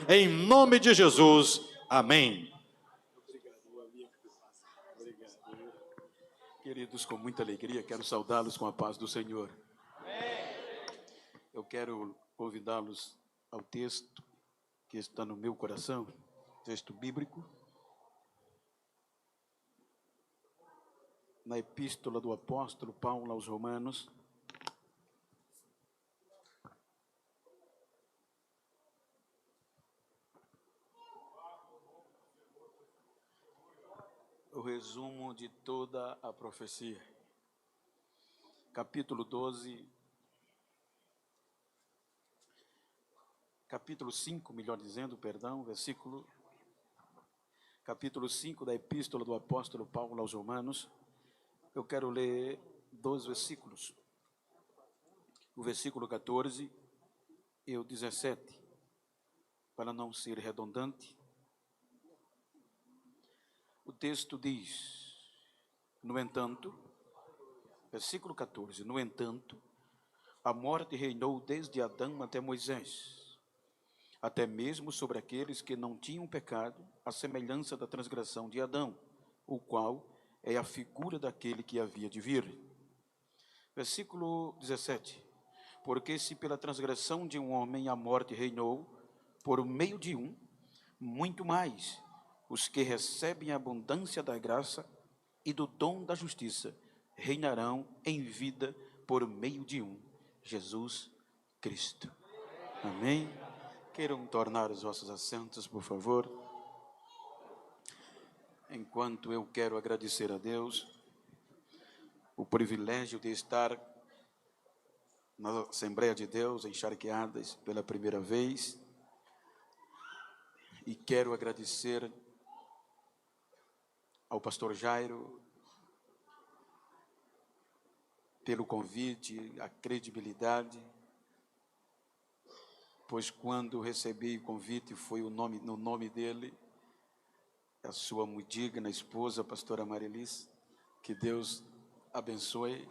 em nome de Jesus. Amém. Queridos, com muita alegria, quero saudá-los com a paz do Senhor. Eu quero convidá-los ao texto que está no meu coração, texto bíblico, na epístola do apóstolo Paulo aos Romanos, o resumo de toda a profecia. Capítulo 12, capítulo 5, melhor dizendo, perdão, capítulo 5 da epístola do apóstolo Paulo aos Romanos. Eu quero ler 2 versículos, o versículo 14 e o 17, para não ser redundante. O texto diz, no entanto, versículo 14, no entanto, a morte reinou desde Adão até Moisés, até mesmo sobre aqueles que não tinham pecado, à semelhança da transgressão de Adão, o qual é a figura daquele que havia de vir. Versículo 17, porque se pela transgressão de um homem a morte reinou, por meio de um, muito mais, os que recebem a abundância da graça e do dom da justiça reinarão em vida por meio de um, Jesus Cristo. Amém? Queiram tornar os vossos assentos, por favor. Enquanto eu quero agradecer a Deus o privilégio de estar na Assembleia de Deus, em Charqueadas, pela primeira vez, e quero agradecer ao pastor Jairo pelo convite, a credibilidade, pois quando recebi o convite foi no nome dele, a sua muito digna esposa, a pastora Marilis, que Deus abençoe,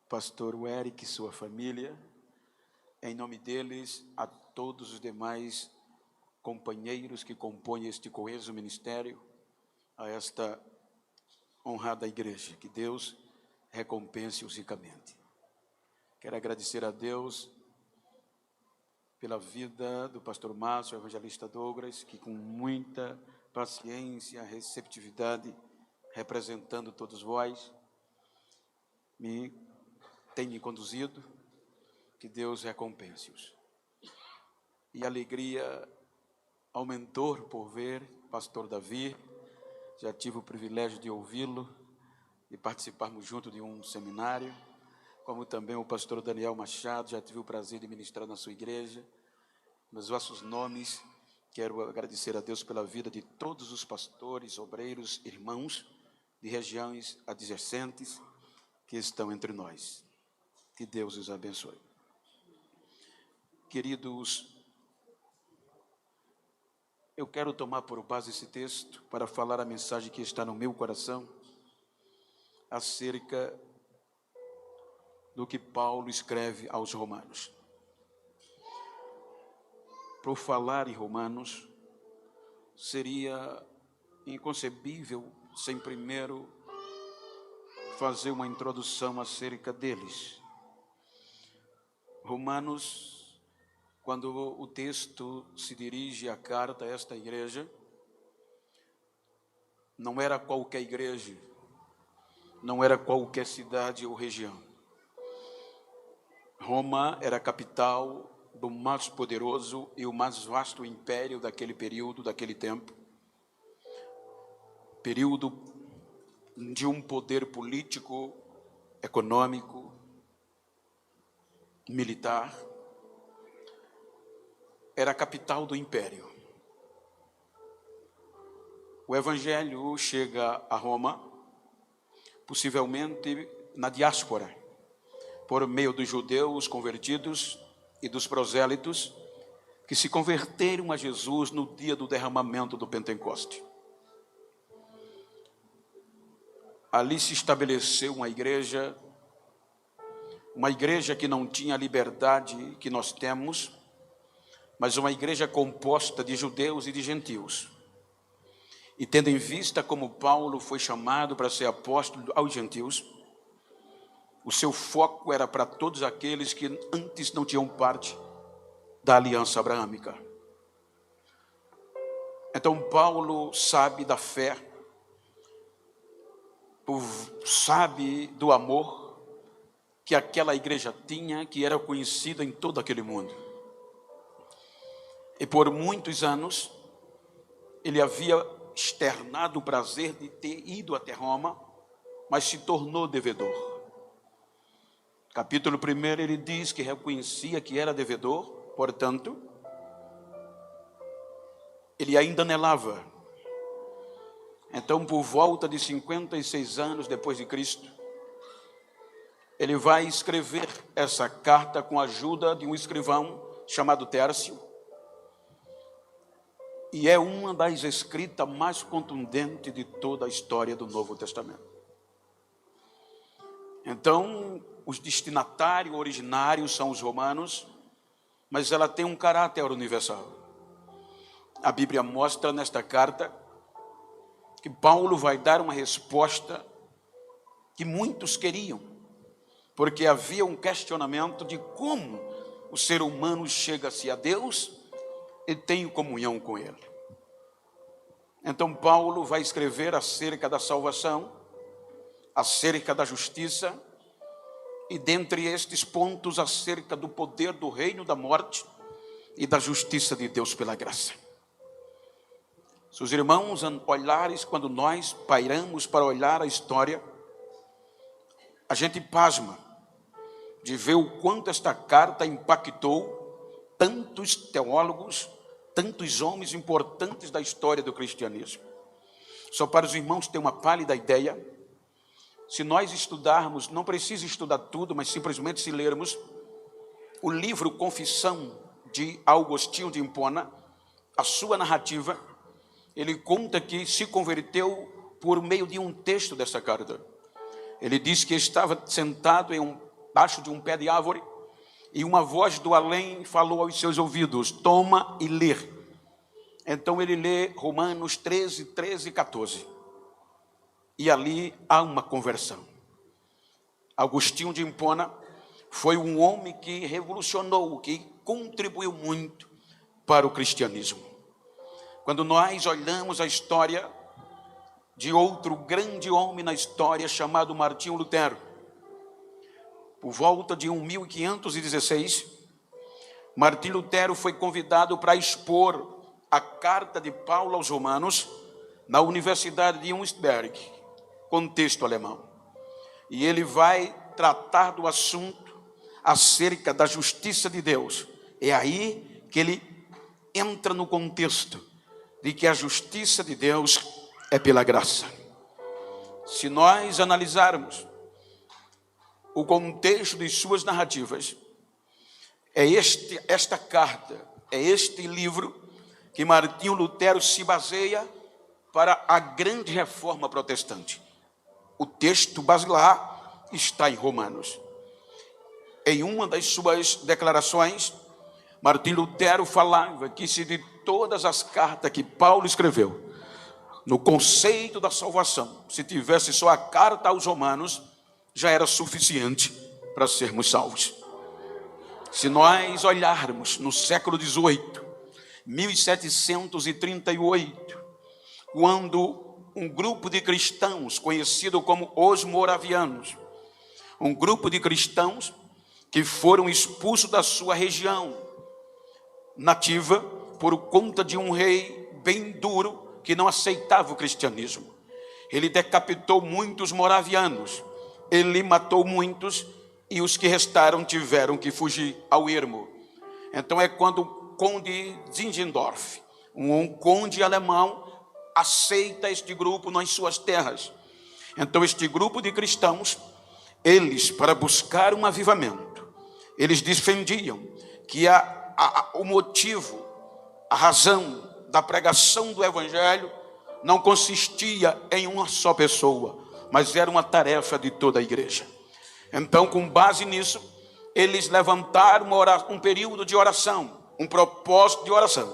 pastor Eric e sua família, em nome deles, a todos os demais companheiros que compõem este coeso ministério, a esta honrada igreja, que Deus recompense-os ricamente. Quero agradecer a Deus pela vida do pastor Márcio, o evangelista Douglas, que com muita paciência, receptividade, representando todos vós, tem me conduzido, que Deus recompense-os. E a alegria aumentou por ver pastor Davi, já tive o privilégio de ouvi-lo e participarmos junto de um seminário, como também o pastor Daniel Machado, já tive o prazer de ministrar na sua igreja. Nos vossos nomes, quero agradecer a Deus pela vida de todos os pastores, obreiros, irmãos de regiões adjacentes que estão entre nós. Que Deus os abençoe. Queridos, eu quero tomar por base esse texto para falar a mensagem que está no meu coração acerca do que Paulo escreve aos Romanos. Por falar em Romanos, seria inconcebível sem primeiro fazer uma introdução acerca deles. Romanos, quando o texto se dirige à carta a esta igreja, não era qualquer igreja, não era qualquer cidade ou região. Roma era a capital do mais poderoso e o mais vasto império daquele período, daquele tempo. Período de um poder político, econômico, militar. Era a capital do império. O evangelho chega a Roma, possivelmente na diáspora, por meio dos judeus convertidos e dos prosélitos que se converteram a Jesus no dia do derramamento do Pentecoste. Ali se estabeleceu uma igreja que não tinha a liberdade que nós temos, mas uma igreja composta de judeus e de gentios. E tendo em vista como Paulo foi chamado para ser apóstolo aos gentios, o seu foco era para todos aqueles que antes não tinham parte da aliança abraâmica. Então Paulo sabe da fé, sabe do amor que aquela igreja tinha, que era conhecida em todo aquele mundo. E por muitos anos, ele havia externado o prazer de ter ido até Roma, mas se tornou devedor. Capítulo 1, ele diz que reconhecia que era devedor, portanto, ele ainda anelava. Então, por volta de 56 anos depois de Cristo, ele vai escrever essa carta com a ajuda de um escrivão chamado Tércio, e é uma das escritas mais contundentes de toda a história do Novo Testamento. Então, os destinatários originários são os romanos, mas ela tem um caráter universal. A Bíblia mostra nesta carta que Paulo vai dar uma resposta que muitos queriam, porque havia um questionamento de como o ser humano chega-se a Deus e tem comunhão com Ele. Então Paulo vai escrever acerca da salvação, acerca da justiça, e dentre estes pontos acerca do poder do reino da morte e da justiça de Deus pela graça. Se os irmãos olhares, quando nós pairamos para olhar a história, a gente pasma de ver o quanto esta carta impactou tantos teólogos, tantos homens importantes da história do cristianismo. Só para os irmãos terem uma pálida ideia, se nós estudarmos, não precisa estudar tudo, mas simplesmente se lermos o livro Confissão de Agostinho de Hipona, a sua narrativa, ele conta que se converteu por meio de um texto dessa carta. Ele diz que estava sentado embaixo de um pé de árvore, e uma voz do além falou aos seus ouvidos: toma e lê. Então ele lê Romanos 13, 13 e 14. E ali há uma conversão. Agostinho de Hipona foi um homem que revolucionou, que contribuiu muito para o cristianismo. Quando nós olhamos a história de outro grande homem na história chamado Martinho Lutero, por volta de 1516, Martinho Lutero foi convidado para expor a carta de Paulo aos Romanos na Universidade de Wittenberg, contexto alemão. E ele vai tratar do assunto acerca da justiça de Deus. É aí que ele entra no contexto de que a justiça de Deus é pela graça. Se nós analisarmos o contexto de suas narrativas, é esta carta, é este livro que Martinho Lutero se baseia para a grande reforma protestante. O texto basilar está em Romanos. Em uma das suas declarações, Martinho Lutero falava que se de todas as cartas que Paulo escreveu, no conceito da salvação, se tivesse só a carta aos Romanos, já era suficiente para sermos salvos. Se nós olharmos no século XVIII, 1738, quando um grupo de cristãos, conhecido como os moravianos, um grupo de cristãos que foram expulsos da sua região nativa por conta de um rei bem duro que não aceitava o cristianismo. Ele decapitou muitos moravianos, ele matou muitos, e os que restaram tiveram que fugir ao ermo. Então é quando o conde Zinzendorf, um conde alemão, aceita este grupo nas suas terras. Então este grupo de cristãos, eles, para buscar um avivamento, eles defendiam que o motivo, a razão da pregação do evangelho não consistia em uma só pessoa, mas era uma tarefa de toda a igreja. Então, com base nisso, eles levantaram um período de oração, um propósito de oração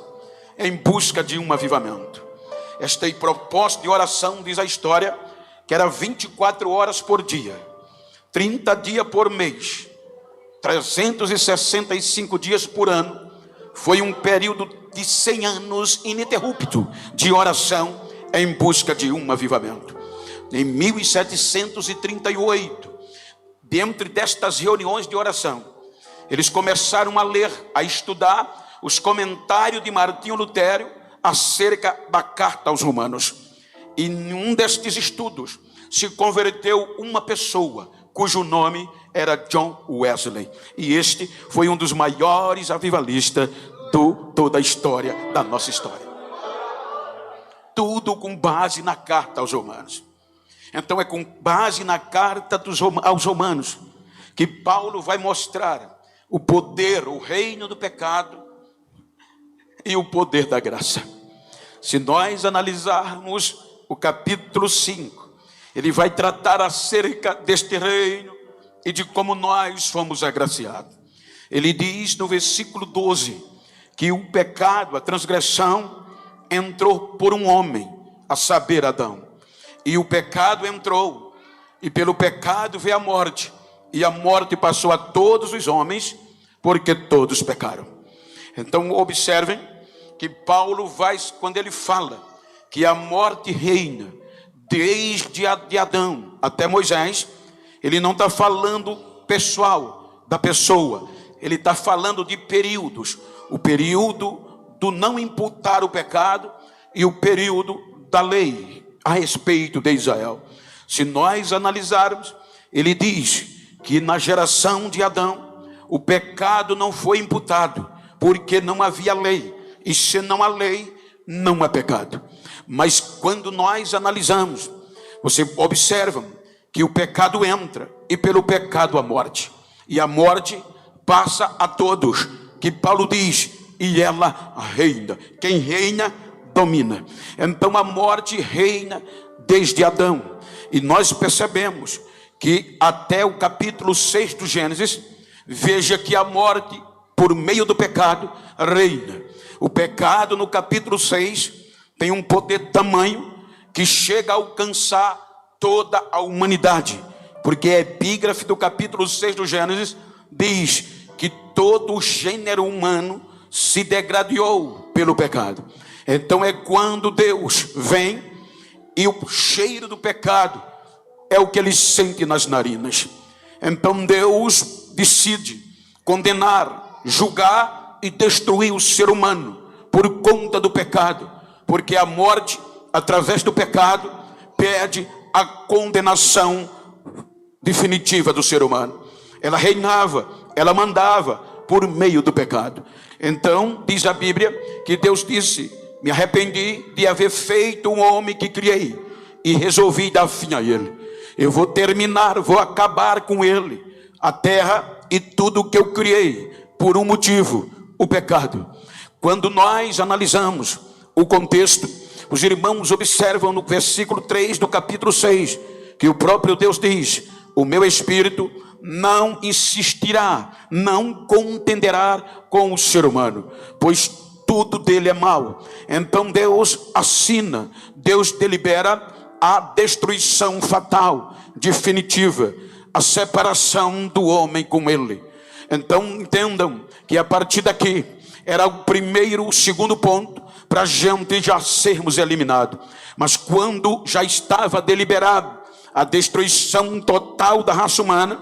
em busca de um avivamento. Este propósito de oração, diz a história, que era 24 horas por dia, 30 dias por mês, 365 dias por ano. Foi um período de 100 anos ininterrupto de oração em busca de um avivamento. Em 1738, dentro destas reuniões de oração, eles começaram a ler, a estudar os comentários de Martinho Lutero acerca da carta aos Romanos. E em um destes estudos se converteu uma pessoa cujo nome era John Wesley. E este foi um dos maiores avivalistas de toda a história, da nossa história. Tudo com base na carta aos Romanos. Então é com base na carta aos Romanos que Paulo vai mostrar o poder, o reino do pecado e o poder da graça. Se nós analisarmos o capítulo 5, ele vai tratar acerca deste reino e de como nós fomos agraciados. Ele diz no versículo 12 que o pecado, a transgressão, entrou por um homem, a saber, Adão. E o pecado entrou, e pelo pecado veio a morte, e a morte passou a todos os homens, porque todos pecaram. Então observem que Paulo vai, quando ele fala que a morte reina desde Adão até Moisés, ele não está falando pessoal, da pessoa, ele está falando de períodos. O período do não imputar o pecado e o período da lei a respeito de Israel. Se nós analisarmos, ele diz que na geração de Adão o pecado não foi imputado, porque não havia lei, e se não há lei, não há pecado. Mas quando nós analisamos, você observa que o pecado entra, e pelo pecado a morte, e a morte passa a todos, que Paulo diz, e ela reina. Quem reina, domina. Então a morte reina desde Adão, e nós percebemos que até o capítulo 6 do Gênesis, veja que a morte, por meio do pecado, reina. O pecado no capítulo 6 tem um poder tamanho que chega a alcançar toda a humanidade, porque a epígrafe do capítulo 6 do Gênesis diz que todo o gênero humano se degradou pelo pecado. Então é quando Deus vem e o cheiro do pecado é o que ele sente nas narinas. Então Deus decide condenar, julgar e destruir o ser humano por conta do pecado, porque a morte, através do pecado, pede a condenação definitiva do ser humano. Ela reinava, ela mandava por meio do pecado. Então diz a Bíblia que Deus disse: me arrependi de haver feito um homem que criei, e resolvi dar fim a ele. Eu vou terminar, vou acabar com ele, a terra e tudo o que eu criei, por um motivo: o pecado. Quando nós analisamos o contexto, os irmãos observam no versículo 3 do capítulo 6, que o próprio Deus diz: o meu espírito não insistirá, não contenderá com o ser humano, pois tudo dele é mal. Então Deus assina, Deus delibera a destruição fatal, definitiva, a separação do homem com ele. Então entendam que a partir daqui era o primeiro, o segundo ponto para a gente já sermos eliminados. Mas quando já estava deliberado a destruição total da raça humana,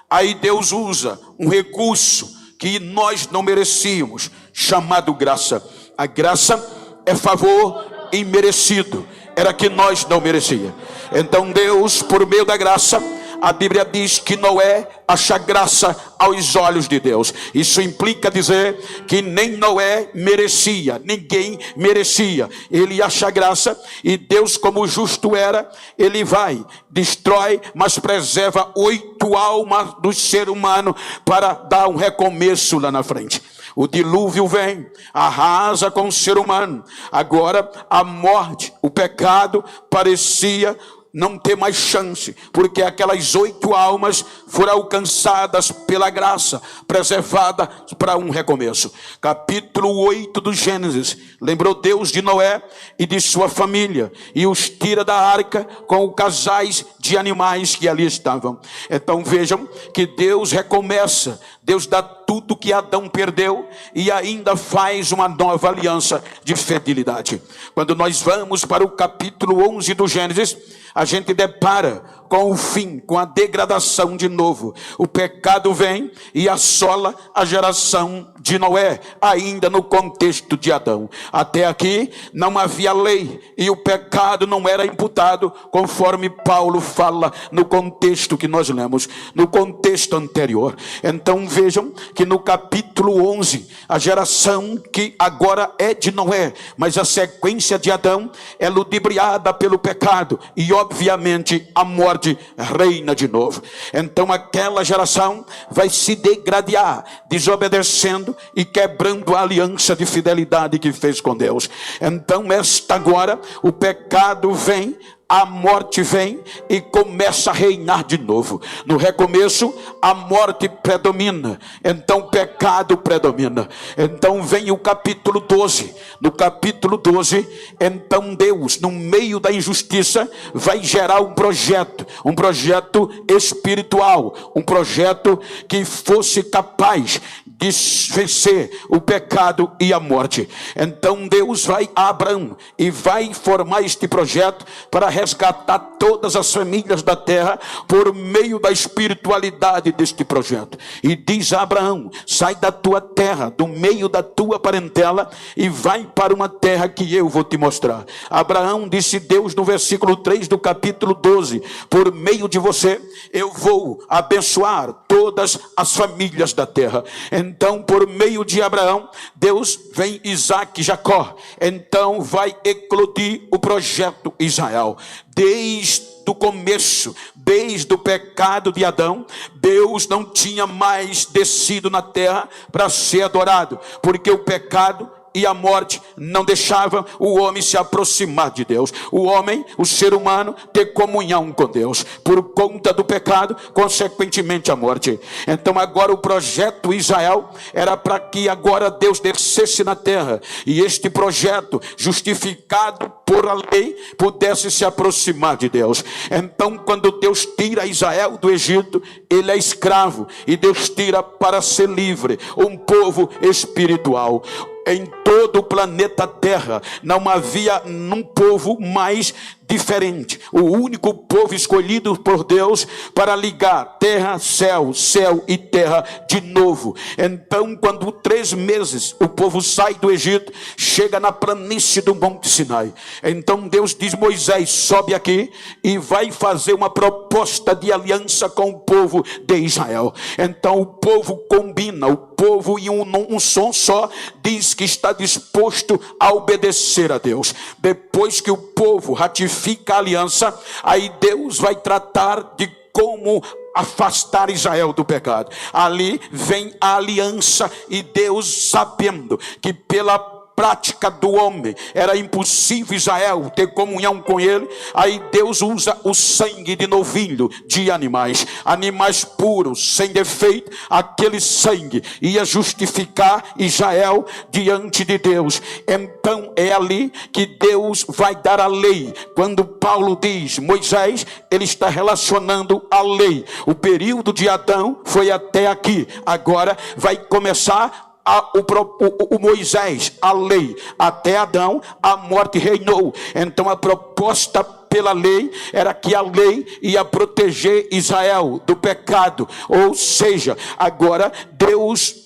aí Deus usa um recurso que nós não merecíamos, chamado graça. A graça é favor imerecido, era que nós não merecíamos. Então Deus, por meio da graça, a Bíblia diz que Noé acha graça aos olhos de Deus. Isso implica dizer que nem Noé merecia, ninguém merecia. Ele acha graça, e Deus, como justo era, ele vai, destrói, mas preserva 8 almas do ser humano para dar um recomeço lá na frente. O dilúvio vem, arrasa com o ser humano. Agora a morte, o pecado parecia não ter mais chance, porque aquelas 8 almas foram alcançadas pela graça, preservadas para um recomeço. Capítulo 8 do Gênesis, lembrou Deus de Noé e de sua família, e os tira da arca com os casais de animais que ali estavam. Então vejam que Deus recomeça, Deus dá tudo que Adão perdeu e ainda faz uma nova aliança de fidelidade. Quando nós vamos para o capítulo 11 do Gênesis, a gente depara com o fim, com a degradação de novo. O pecado vem e assola a geração de Noé, ainda no contexto de Adão. Até aqui não havia lei e o pecado não era imputado, conforme Paulo fala no contexto que nós lemos, no contexto anterior. Então vejam que no capítulo 11, a geração que agora é de Noé, mas a sequência de Adão é ludibriada pelo pecado e obviamente a morte reina de novo. Então aquela geração vai se degradar, desobedecendo e quebrando a aliança de fidelidade que fez com Deus. Então agora o pecado vem, a morte vem e começa a reinar de novo. No recomeço, a morte predomina, então o pecado predomina. Então vem o capítulo 12. No capítulo 12, então Deus, no meio da injustiça, vai gerar um projeto espiritual, um projeto que fosse capaz de vencer o pecado e a morte. Então Deus vai a Abraão e vai formar este projeto para resgatar todas as famílias da terra por meio da espiritualidade deste projeto. E diz a Abraão: sai da tua terra, do meio da tua parentela, e vai para uma terra que eu vou te mostrar. Abraão, disse Deus no versículo 3 do capítulo 12: por meio de você eu vou abençoar todas as famílias da terra. Então por meio de Abraão, Deus vem Isaac e Jacó. Então vai eclodir o projeto Israel. Desde o começo, desde o pecado de Adão, Deus não tinha mais descido na terra para ser adorado, porque o pecado e a morte não deixavam o homem se aproximar de Deus. O homem, o ser humano, ter comunhão com Deus. Por conta do pecado, consequentemente a morte. Então agora o projeto Israel era para que agora Deus descesse na terra. E este projeto, justificado por a lei, pudesse se aproximar de Deus. Então quando Deus tira Israel do Egito, ele é escravo. E Deus tira para ser livre, um povo espiritual. Em todo o planeta Terra não havia um povo mais diferente. O único povo escolhido por Deus para ligar terra, céu, céu e terra de novo. Então quando 3 meses o povo sai do Egito, chega na planície do Monte Sinai. Então Deus diz: Moisés, sobe aqui e vai fazer uma proposta de aliança com o povo de Israel. Então o povo combina, o povo em um som só diz que está disposto a obedecer a Deus. Depois que o povo ratifica a aliança, aí Deus vai tratar de como afastar Israel do pecado. Ali vem a aliança, e Deus, sabendo que pela prática do homem era impossível Israel ter comunhão com ele, aí Deus usa o sangue de novilho de animais puros, sem defeito. Aquele sangue ia justificar Israel diante de Deus. Então é ali que Deus vai dar a lei. Quando Paulo diz Moisés, ele está relacionando a lei. O período de Adão foi até aqui, agora vai começar o Moisés, a lei. Até Adão a morte reinou. Então a proposta pela lei era que a lei ia proteger Israel do pecado. Ou seja, agora Deus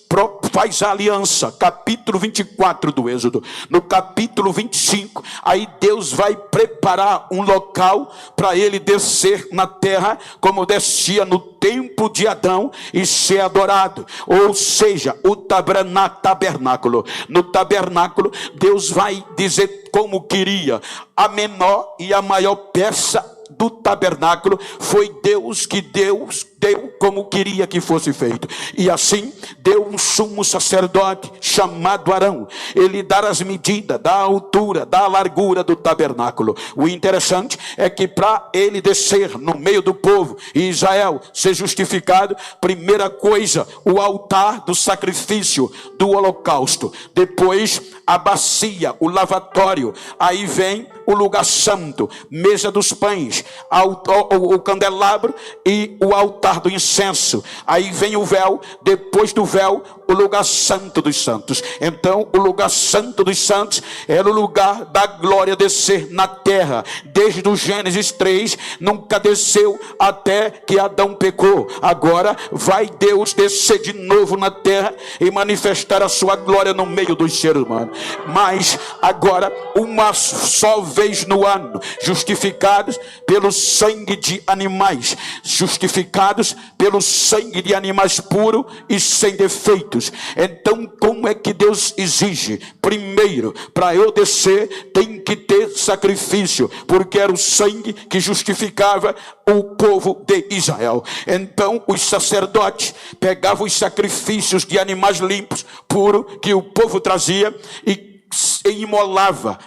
faz a aliança. Capítulo 24 do Êxodo. No capítulo 25, aí Deus vai preparar um local para ele descer na terra, como descia no tempo de Adão, e ser adorado. Ou seja, o tabernáculo. No tabernáculo, Deus vai dizer como queria. A menor e a maior peça do tabernáculo foi Deus que Deus deu como queria que fosse feito. E assim deu um sumo sacerdote chamado Arão. Ele dá as medidas da altura, da largura do tabernáculo. O interessante é que para ele descer no meio do povo e Israel ser justificado, primeira coisa, o altar do sacrifício do holocausto. Depois a bacia, o lavatório. Aí vem o lugar santo, mesa dos pães, o candelabro e o altar do incenso. Aí vem o véu, depois do véu, o lugar santo dos santos. Então, o lugar santo dos santos era o lugar da glória descer na terra. Desde o Gênesis 3, nunca desceu até que Adão pecou. Agora vai Deus descer de novo na terra e manifestar a sua glória no meio dos seres humanos. Mas agora, uma só vez no ano, justificados pelo sangue de animais, justificados pelo sangue de animais puro e sem defeitos. Então, como é que Deus exige? Primeiro, para eu descer, tem que ter sacrifício, porque era o sangue que justificava o povo de Israel. Então, os sacerdotes pegavam os sacrifícios de animais limpos, puros, que o povo trazia e imolava,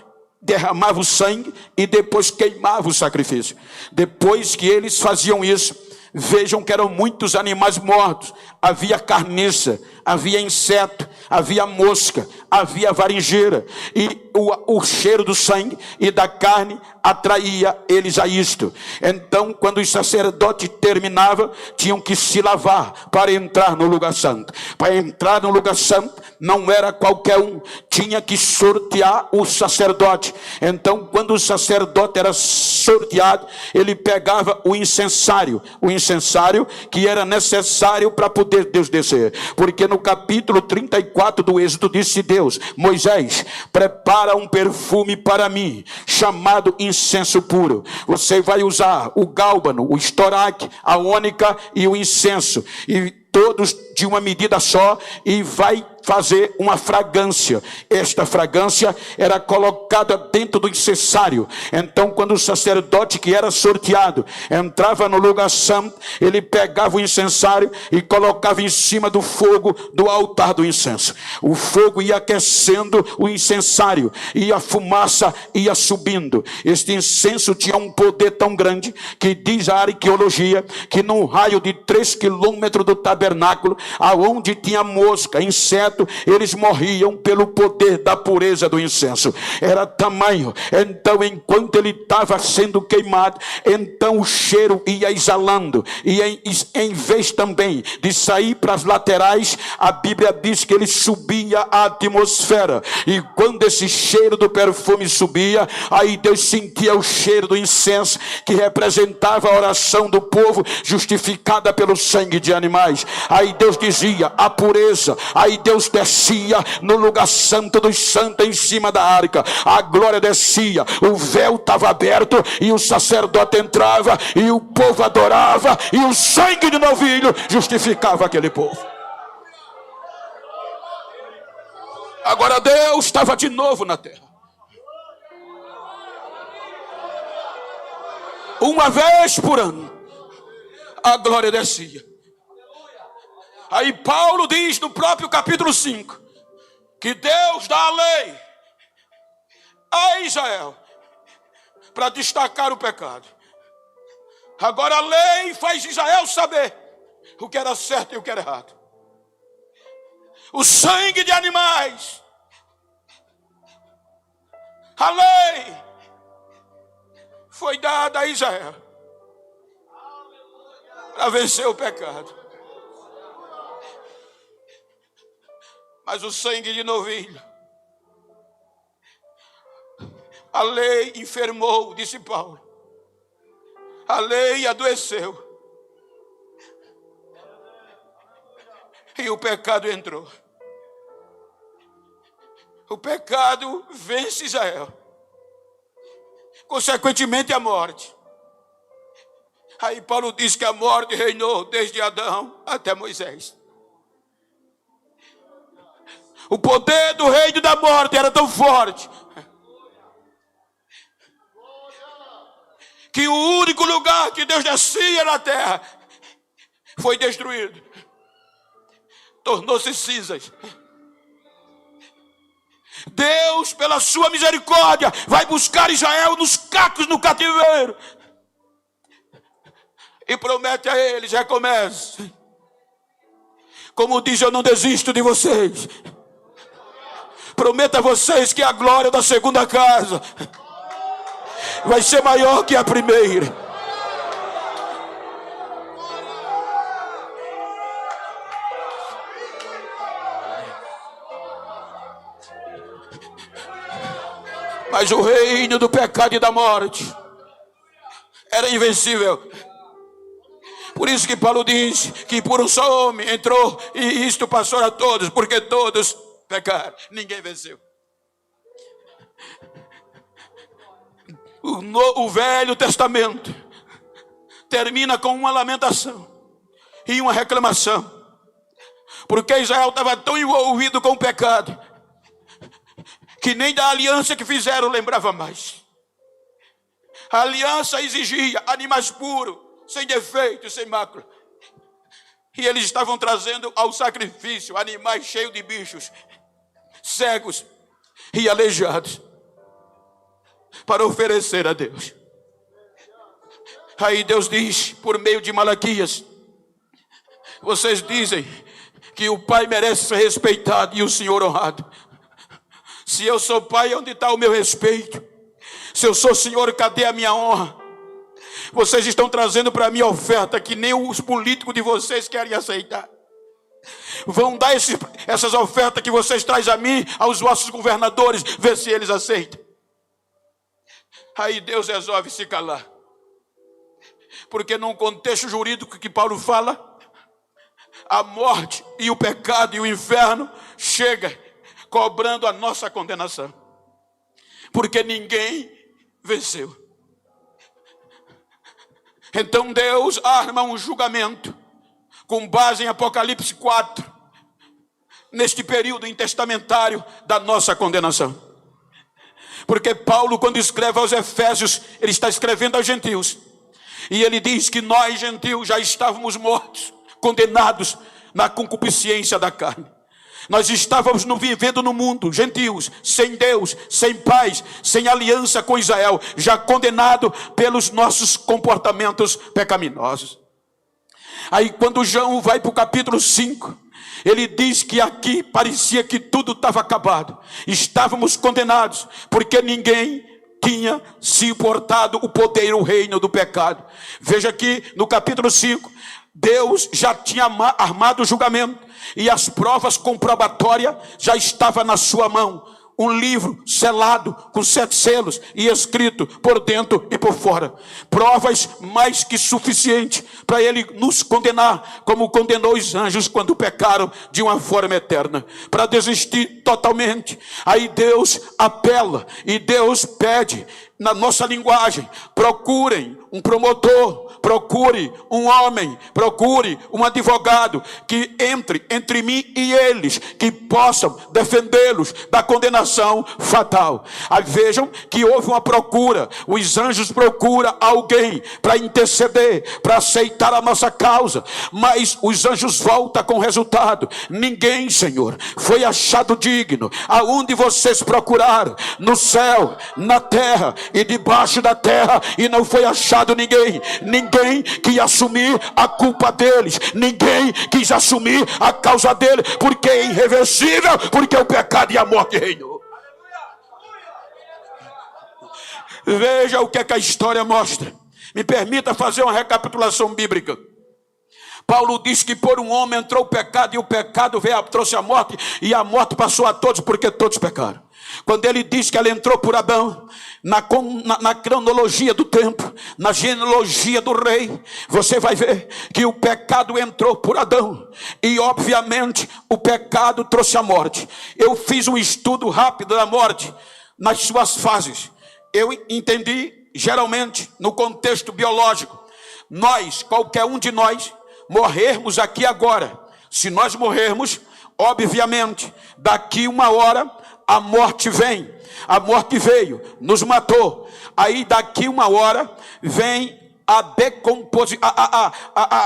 derramava o sangue e depois queimava o sacrifício. Depois que eles faziam isso, vejam que eram muitos animais mortos. Havia carniça, havia inseto, havia mosca, havia varinjeira. E o cheiro do sangue e da carne atraía eles a isto. Então, quando os sacerdotes terminavam, tinham que se lavar para entrar no lugar santo. Para entrar no lugar santo, não era qualquer um, tinha que sortear o sacerdote. Então, quando o sacerdote era sorteado, ele pegava o incensário que era necessário para poder Deus descer. Porque no capítulo 34 do Êxodo disse Deus: Moisés, prepara um perfume para mim, chamado incenso puro. Você vai usar o gálbano, o estoraque, a ônica e o incenso, e todos de uma medida só, e vai fazer uma fragrância. Esta fragrância era colocada dentro do incensário. Então, quando o sacerdote que era sorteado entrava no lugar santo, ele pegava o incensário e colocava em cima do fogo do altar do incenso. O fogo ia aquecendo o incensário e a fumaça ia subindo. Este incenso tinha um poder tão grande que diz a arqueologia que num raio de 3 quilômetros do tabernáculo, aonde tinha mosca, inseto, eles morriam pelo poder da pureza do incenso. Era tamanho. Então, enquanto ele estava sendo queimado, então o cheiro ia exalando, e em vez também de sair para as laterais, a Bíblia diz que ele subia à atmosfera. E quando esse cheiro do perfume subia, aí Deus sentia o cheiro do incenso, que representava a oração do povo justificada pelo sangue de animais. Aí Deus dizia a pureza. Aí Deus descia no lugar santo dos santos, em cima da arca. A glória descia, o véu estava aberto e o sacerdote entrava e o povo adorava, e o sangue de novilho justificava aquele povo. Agora Deus estava de novo na terra. Uma vez por ano a glória descia. Aí Paulo diz no próprio capítulo 5 que Deus dá a lei a Israel para destacar o pecado. Agora a lei faz Israel saber o que era certo e o que era errado. O sangue de animais, a lei foi dada a Israel para vencer o pecado. Mas o sangue de novilho, a lei enfermou, disse Paulo. A lei adoeceu. E o pecado entrou. O pecado vence Israel. Consequentemente, a morte. Aí Paulo diz que a morte reinou desde Adão até Moisés. O poder do reino da morte era tão forte que o único lugar que Deus descia na terra foi destruído, tornou-se cinzas. Deus, pela sua misericórdia, vai buscar Israel nos cacos no cativeiro e promete a eles: recomece. Como diz, eu não desisto de vocês. Prometo a vocês que a glória da segunda casa vai ser maior que a primeira. Mas o reino do pecado e da morte era invencível. Por isso que Paulo diz que por um só homem entrou e isto passou a todos, porque todos pecaram. Ninguém venceu. O Velho Testamento termina com uma lamentação e uma reclamação, porque Israel estava tão envolvido com o pecado que nem da aliança que fizeram lembrava mais. A aliança exigia animais puros, sem defeito, sem mácula. E eles estavam trazendo ao sacrifício animais cheios de bichos, cegos e aleijados, para oferecer a Deus. Aí Deus diz, por meio de Malaquias: vocês dizem que o pai merece ser respeitado e o Senhor honrado. Se eu sou pai, onde está o meu respeito? Se eu sou Senhor, cadê a minha honra? Vocês estão trazendo para mim oferta que nem os políticos de vocês querem aceitar. Vão dar essas ofertas que vocês trazem a mim, aos vossos governadores, ver se eles aceitam. Aí Deus resolve se calar, porque num contexto jurídico que Paulo fala, a morte e o pecado e o inferno chega cobrando a nossa condenação, porque ninguém venceu. Então Deus arma um julgamento com base em Apocalipse 4, neste período intestamentário da nossa condenação. Porque Paulo, quando escreve aos Efésios, ele está escrevendo aos gentios, e ele diz que nós gentios já estávamos mortos, condenados na concupiscência da carne. Nós estávamos vivendo no mundo, gentios, sem Deus, sem paz, sem aliança com Israel, já condenado pelos nossos comportamentos pecaminosos. Aí quando João vai para o capítulo 5, ele diz que aqui parecia que tudo estava acabado. Estávamos condenados, porque ninguém tinha se importado o poder e o reino do pecado. Veja aqui no capítulo 5, Deus já tinha armado o julgamento, e as provas comprobatórias já estavam na sua mão. Um livro selado com 7 selos e escrito por dentro e por fora. Provas mais que suficientes para ele nos condenar, como condenou os anjos quando pecaram de uma forma eterna, para desistir totalmente. Aí Deus apela e Deus pede, na nossa linguagem: procurem um promotor, procure um homem, procure um advogado que entre mim e eles, que possam defendê-los da condenação fatal. Aí vejam que houve uma procura. Os anjos procuram alguém para interceder, para aceitar a nossa causa, mas os anjos voltam com resultado: ninguém, Senhor, foi achado digno. Aonde vocês procuraram? No céu, na terra e debaixo da terra, e não foi achado ninguém. Ninguém quis assumir a culpa deles, ninguém quis assumir a causa dele, porque é irreversível, porque o pecado e a morte reinou. Veja o que é que a história mostra. Me permita fazer uma recapitulação bíblica. Paulo diz que por um homem entrou o pecado, e o pecado trouxe a morte, e a morte passou a todos, porque todos pecaram. Quando ele diz que ela entrou por Adão, na cronologia do tempo, na genealogia do rei, você vai ver que o pecado entrou por Adão, e obviamente o pecado trouxe a morte. Eu fiz um estudo rápido da morte nas suas fases. Eu entendi, geralmente, no contexto biológico, nós, qualquer um de nós, morrermos aqui agora. Se nós morrermos, obviamente, daqui uma hora, a morte vem. A morte veio, nos matou. Aí daqui uma hora vem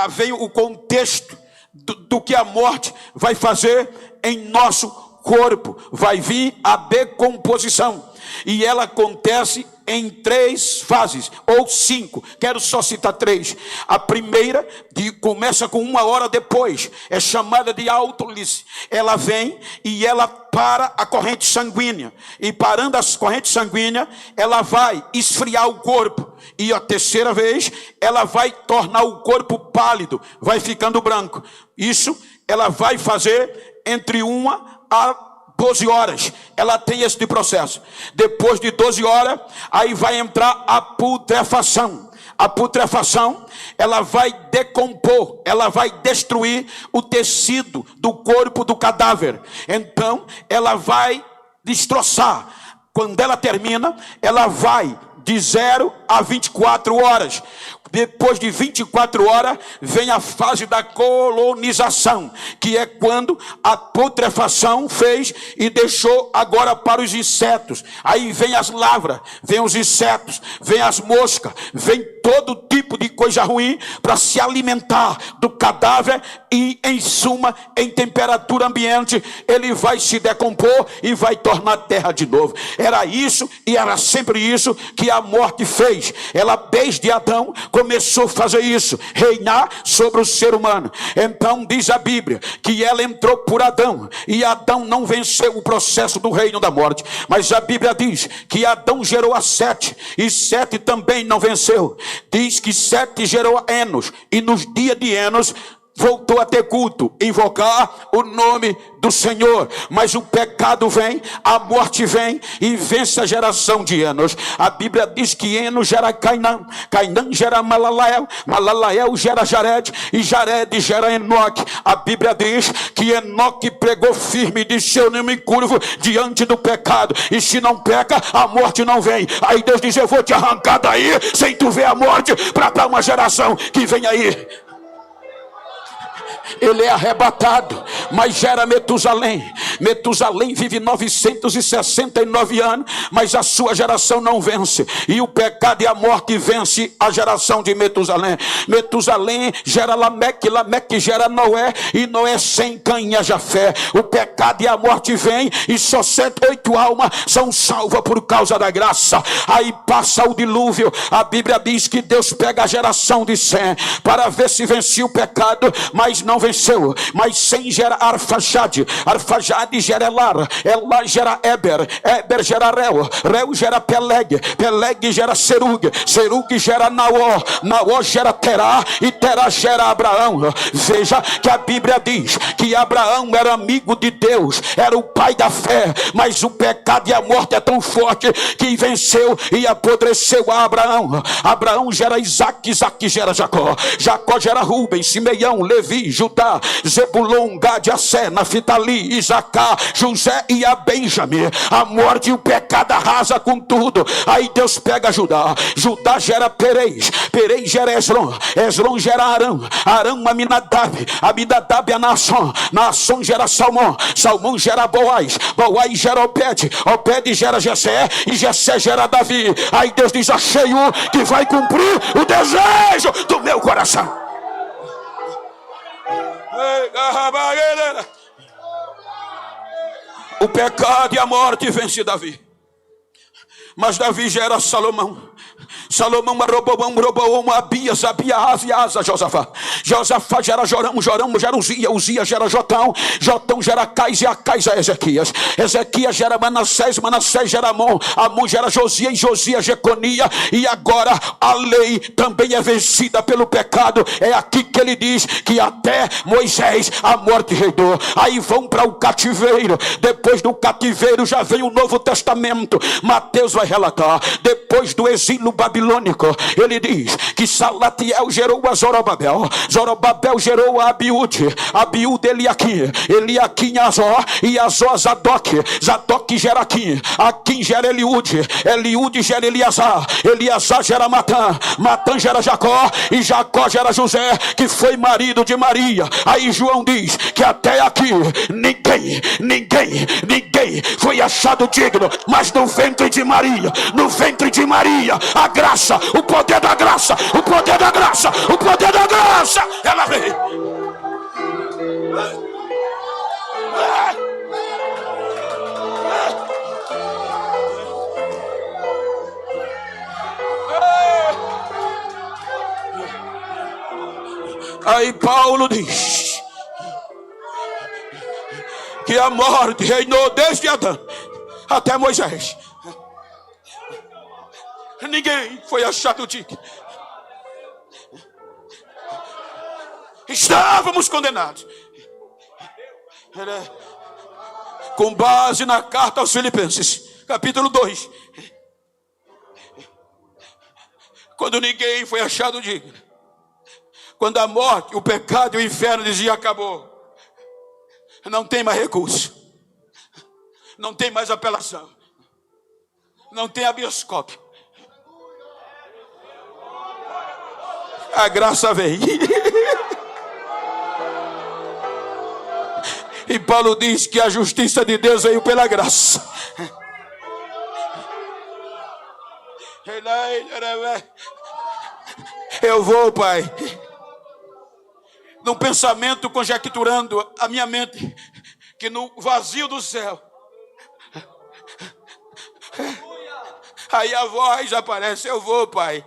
veio o contexto do que a morte vai fazer em nosso corpo. Vai vir a decomposição. E ela acontece em 3 fases, ou 5, quero só citar 3. A primeira, começa com 1 hora depois, é chamada de autólise. Ela vem e ela para a corrente sanguínea, e parando a corrente sanguínea, ela vai esfriar o corpo. E a terceira vez, ela vai tornar o corpo pálido, vai ficando branco. Isso ela vai fazer entre 1 a 12 horas, ela tem este processo. Depois de 12 horas, aí vai entrar a putrefação. A putrefação, ela vai decompor, ela vai destruir o tecido do corpo do cadáver. Então, ela vai destroçar. Quando ela termina, ela vai de 0 a 24 horas. Depois de 24 horas, vem a fase da colonização, que é quando a putrefação fez e deixou agora para os insetos. Aí vem as lavras, vem os insetos, vem as moscas, vem todo tipo de coisa ruim para se alimentar do cadáver e, em suma, em temperatura ambiente, ele vai se decompor e vai tornar terra de novo. Era isso e era sempre isso que a morte fez. Ela, desde Adão, começou a fazer isso, reinar sobre o ser humano. Então diz a Bíblia que ela entrou por Adão, e Adão não venceu o processo do reino da morte. Mas a Bíblia diz que Adão gerou a Sete, e Sete também não venceu. Diz que Sete gerou a Enos, e nos dias de Enos voltou a ter culto, invocar o nome do Senhor. Mas o pecado vem, a morte vem e vence a geração de Enos. A Bíblia diz que Enos gera Cainã, Cainã gera Malalael, Malalael gera Jared, e Jared gera Enoque. A Bíblia diz que Enoque pregou firme e disse: eu não me curvo diante do pecado, e se não peca, a morte não vem. Aí Deus diz: eu vou te arrancar daí, sem tu ver a morte, para dar uma geração que vem aí. Ele é arrebatado, mas gera Metusalém. Metusalém vive 969 anos, mas a sua geração não vence. E o pecado e a morte vence a geração de Metusalém. Metusalém gera Lameque, Lameque gera Noé, e Noé sem Cã Jafé. O pecado e a morte vem, e só 108 almas são salvas por causa da graça. Aí passa o dilúvio. A Bíblia diz que Deus pega a geração de Sem para ver se vencia o pecado, mas não venceu. Mas Sem gera Arfaxade, Arfaxade gera Elar, Elar gera Eber, Eber gera Reu, Reu gera Peleg, Peleg gera Serug, Serug gera Naó, Naó gera Terá, e Terá gera Abraão. Veja que a Bíblia diz que Abraão era amigo de Deus, era o pai da fé, mas o pecado e a morte é tão forte que venceu e apodreceu a Abraão. Abraão gera Isaac, Isaac gera Jacó, Jacó gera Rubem, Simeão, Levi, Judá, Zebulon, Gade, Assé, Naftali, Isacar, José e a Benjamim. A morte e o pecado arrasa com tudo. Aí Deus pega Judá, Judá gera Perez, Perez gera Esron, Esron gera Arão, Arão Aminadab, Aminadab é Naasson, Naasson gera Salmão, Salmão gera Boaz, Boaz gera Obed, Obed gera Jessé, e Jessé gera Davi. Aí Deus diz: achei um que vai cumprir o desejo do meu coração. O pecado e a morte vence Davi, mas Davi gera Salomão, Salomão, Roboão, Abias, Asa, Josafá. Josafá gera Jorão, Jorão gera Uzia, Uzia gera Jotão, Jotão gera Cais, e Acais a Ezequias. Ezequias gera Manassés, Manassés gera Amon, Amon gera Josias, e Josias Jeconia. E agora a lei também é vencida pelo pecado. É aqui que ele diz que até Moisés a morte reinou. Aí vão para o cativeiro. Depois do cativeiro já vem o Novo Testamento. Mateus vai relatar. Depois do exílio babilônico, ele diz que Salatiel gerou a Zorobabel, Zorobabel gerou a Abiúde, Abiúde Eliaquim, Eliaquim Azó, e Azó Zadok, Zadok gera Aquim, Aquim gera Eliúde, Eliúde gera Eliasar, Eliasar gera Matã, Matã gera Jacó, e Jacó gera José, que foi marido de Maria. Aí João diz que até aqui ninguém foi achado digno, mas no ventre de Maria, a graça, o poder da graça, ela veio. Aí Paulo diz que a morte reinou desde Adão até Moisés. Ninguém foi achado digno. Estávamos condenados. Com base na carta aos Filipenses, capítulo 2. Quando ninguém foi achado digno. Quando a morte, o pecado e o inferno diziam acabou. Não tem mais recurso. Não tem mais apelação. Não tem habeas corpus. A graça vem. E Paulo diz que a justiça de Deus veio pela graça. Eu vou, Pai, num pensamento conjecturando a minha mente, que no vazio do céu, aí a voz aparece, eu vou, Pai.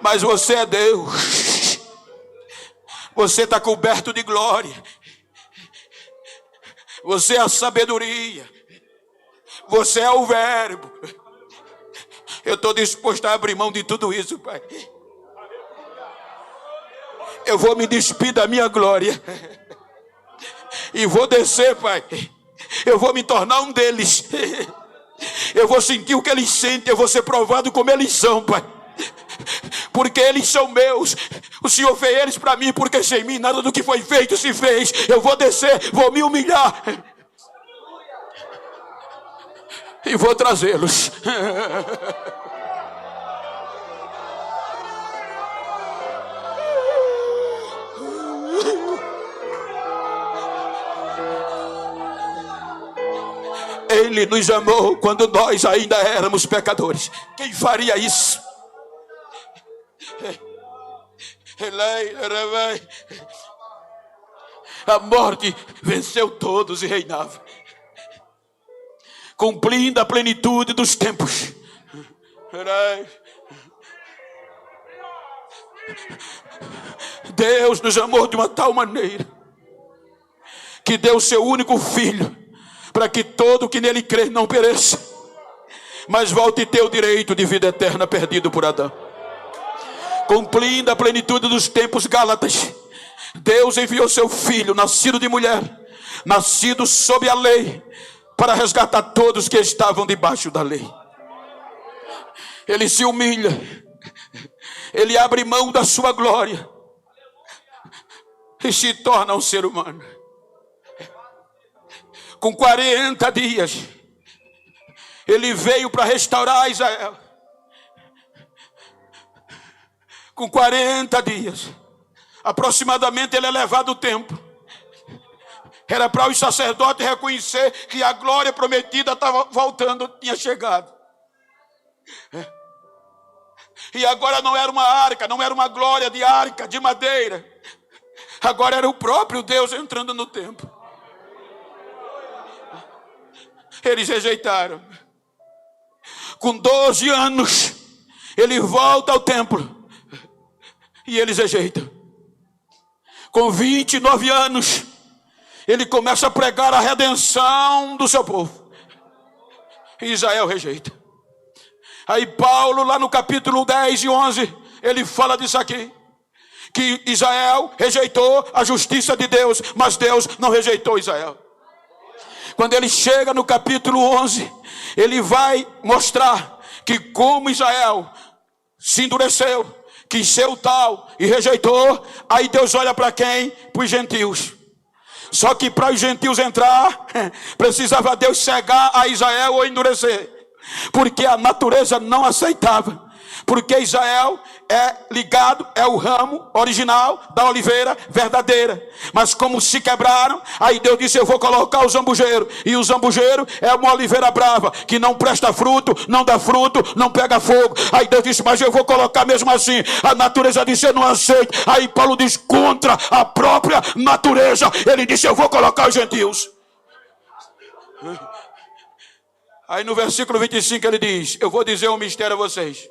Mas você é Deus. Você está coberto de glória. Você é a sabedoria. Você é o verbo. Eu estou disposto a abrir mão de tudo isso, Pai. Eu vou me despir da minha glória. E vou descer, Pai. Eu vou me tornar um deles. Eu vou sentir o que eles sentem. Eu vou ser provado como eles são, Pai. Porque eles são meus. O Senhor fez eles para mim, porque sem mim nada do que foi feito se fez. Eu vou descer, vou me humilhar e vou trazê-los. Ele nos amou quando nós ainda éramos pecadores. Quem faria isso? A morte venceu todos e reinava, cumprindo a plenitude dos tempos. Deus nos amou de uma tal maneira que deu o seu único filho, para que todo que nele crê não pereça, mas volte a ter o direito de vida eterna perdido por Adão. Cumprindo a plenitude dos tempos, Gálatas, Deus enviou seu filho, nascido de mulher, nascido sob a lei, para resgatar todos que estavam debaixo da lei. Ele se humilha, ele abre mão da sua glória e se torna um ser humano. Com 40 dias, ele veio para restaurar Israel. Com 40 dias, aproximadamente, ele é levado ao templo. Era para os sacerdotes reconhecer que a glória prometida estava voltando, tinha chegado. E agora não era uma arca, não era uma glória de arca, de madeira. Agora era o próprio Deus entrando no templo. Eles rejeitaram. Com 12 anos, ele volta ao templo. E eles rejeitam. Com 29 anos, ele começa a pregar a redenção do seu povo. E Israel rejeita. Aí Paulo, lá no capítulo 10 e 11, ele fala disso aqui. Que Israel rejeitou a justiça de Deus, mas Deus não rejeitou Israel. Quando ele chega no capítulo 11, ele vai mostrar que como Israel se endureceu, quis ser o tal e rejeitou, aí Deus olha para quem? Para os gentios. Só que para os gentios entrar, precisava Deus cegar a Israel ou endurecer, porque a natureza não aceitava. Porque Israel é ligado, é o ramo original da oliveira verdadeira. Mas como se quebraram, aí Deus disse: eu vou colocar o zambujeiro. E o zambujeiro é uma oliveira brava, que não presta fruto, não dá fruto, não pega fogo. Aí Deus disse: mas eu vou colocar mesmo assim. A natureza disse: eu não aceito. Aí Paulo diz: contra a própria natureza, ele disse: eu vou colocar os gentios. Aí no versículo 25 ele diz: eu vou dizer um mistério a vocês.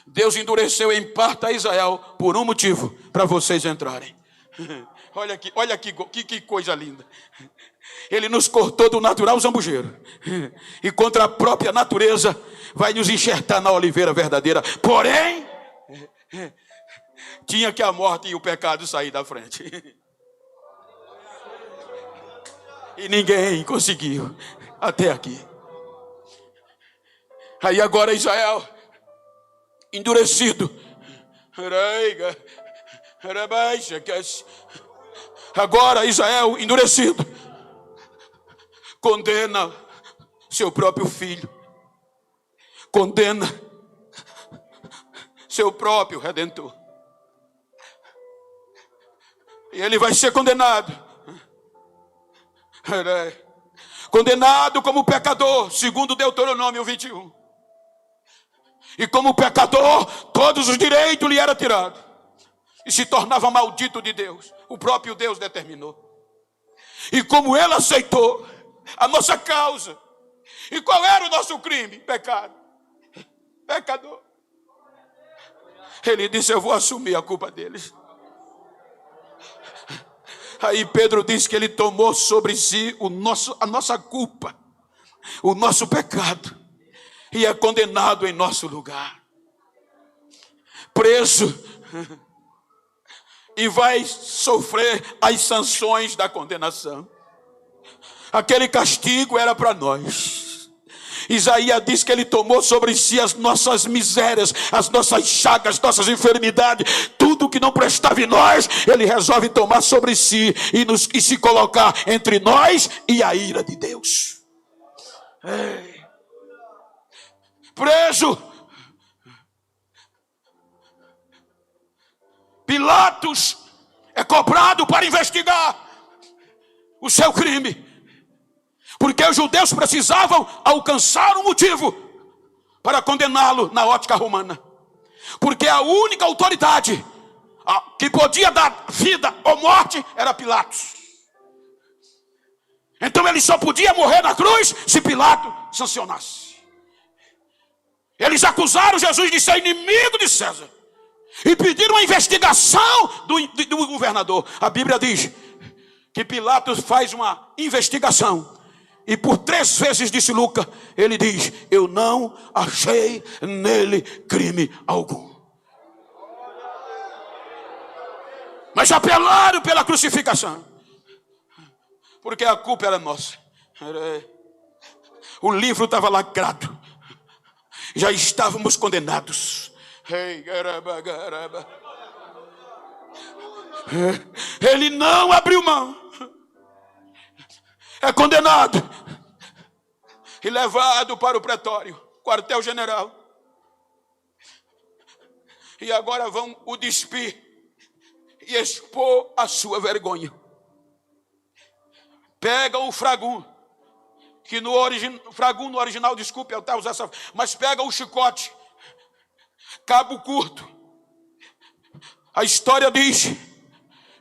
Deus endureceu em parte a Israel por um motivo: para vocês entrarem. Olha que coisa linda. Ele nos cortou do natural zambujeiro, e contra a própria natureza vai nos enxertar na oliveira verdadeira. Porém, tinha que a morte e o pecado sair da frente. E ninguém conseguiu até aqui. Aí agora Israel endurecido, agora Israel endurecido condena seu próprio filho, condena seu próprio Redentor, e ele vai ser condenado como pecador, segundo Deuteronômio 21. E como pecador, todos os direitos lhe eram tirados. E se tornava maldito de Deus. O próprio Deus determinou. E como ele aceitou a nossa causa. E qual era o nosso crime? Pecado. Pecador. Ele disse: eu vou assumir a culpa deles. Aí Pedro disse que ele tomou sobre si a nossa culpa, o nosso pecado. E é condenado em nosso lugar, preso, e vai sofrer as sanções da condenação. Aquele castigo era para nós. Isaías diz que ele tomou sobre si as nossas misérias, as nossas chagas, nossas enfermidades, tudo que não prestava em nós, ele resolve tomar sobre si e se colocar entre nós e a ira de Deus. Preso, Pilatos é cobrado para investigar o seu crime, porque os judeus precisavam alcançar um motivo para condená-lo na ótica romana, porque a única autoridade que podia dar vida ou morte era Pilatos. Então ele só podia morrer na cruz se Pilatos sancionasse. Eles acusaram Jesus de ser inimigo de César e pediram uma investigação do governador. A Bíblia diz que Pilatos faz uma investigação e por 3 vezes, disse Lucas, ele diz: eu não achei nele crime algum. Mas apelaram pela crucificação, porque a culpa era nossa. O livro estava lacrado. Já estávamos condenados. Ele não abriu mão. É condenado e levado para o pretório, quartel-general. E agora vão o despir e expor a sua vergonha. Pega o fragum, que no original, desculpe, eu até usar essa, mas pega o chicote, cabo curto. A história diz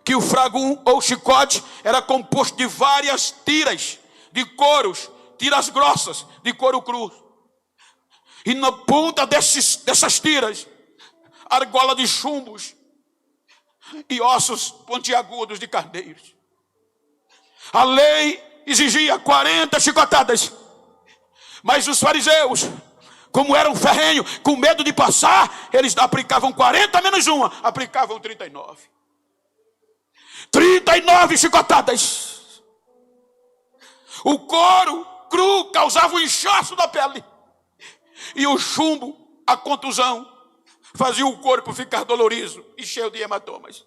que o fragum ou chicote era composto de várias tiras de couros, tiras grossas de couro cru. E na ponta dessas tiras, argola de chumbos e ossos pontiagudos de carneiros. A lei exigia 40 chicotadas, mas os fariseus, como eram ferrenhos, com medo de passar, eles aplicavam 40 menos uma, aplicavam 39. 39 chicotadas. O couro cru causava o inchaço da pele. E o chumbo, a contusão, fazia o corpo ficar dolorido e cheio de hematomas.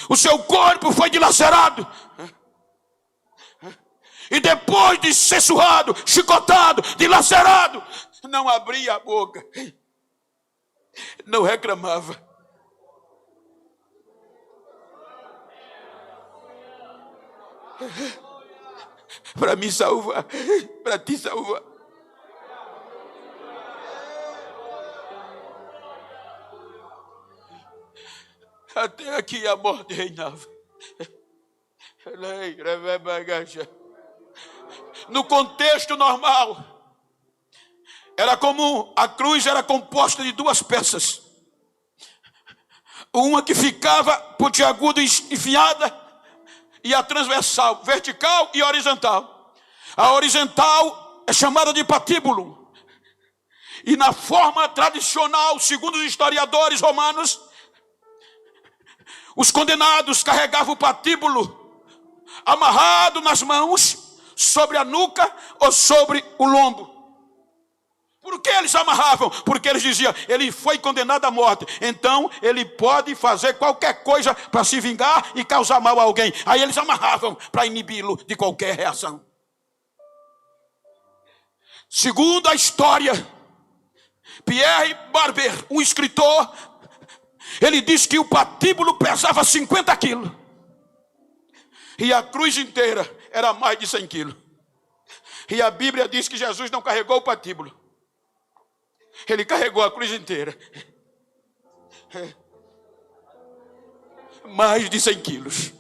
O seu corpo foi dilacerado. E depois de ser surrado, chicotado, dilacerado, não abria a boca. Não reclamava. Para me salvar, para te salvar. Até aqui a morte reinava. No contexto normal, era comum, a cruz era composta de duas peças. Uma que ficava pontiaguda enfiada, e a transversal, vertical e horizontal. A horizontal é chamada de patíbulo. E na forma tradicional, segundo os historiadores romanos, os condenados carregavam o patíbulo amarrado nas mãos, sobre a nuca ou sobre o lombo. Por que eles amarravam? Porque eles diziam, ele foi condenado à morte, então ele pode fazer qualquer coisa para se vingar e causar mal a alguém. Aí eles amarravam para inibi-lo de qualquer reação. Segundo a história, Pierre Barber, um escritor, ele diz que o patíbulo pesava 50 quilos. E a cruz inteira era mais de 100 quilos. E a Bíblia diz que Jesus não carregou o patíbulo. Ele carregou a cruz inteira. Mais de 100 quilos.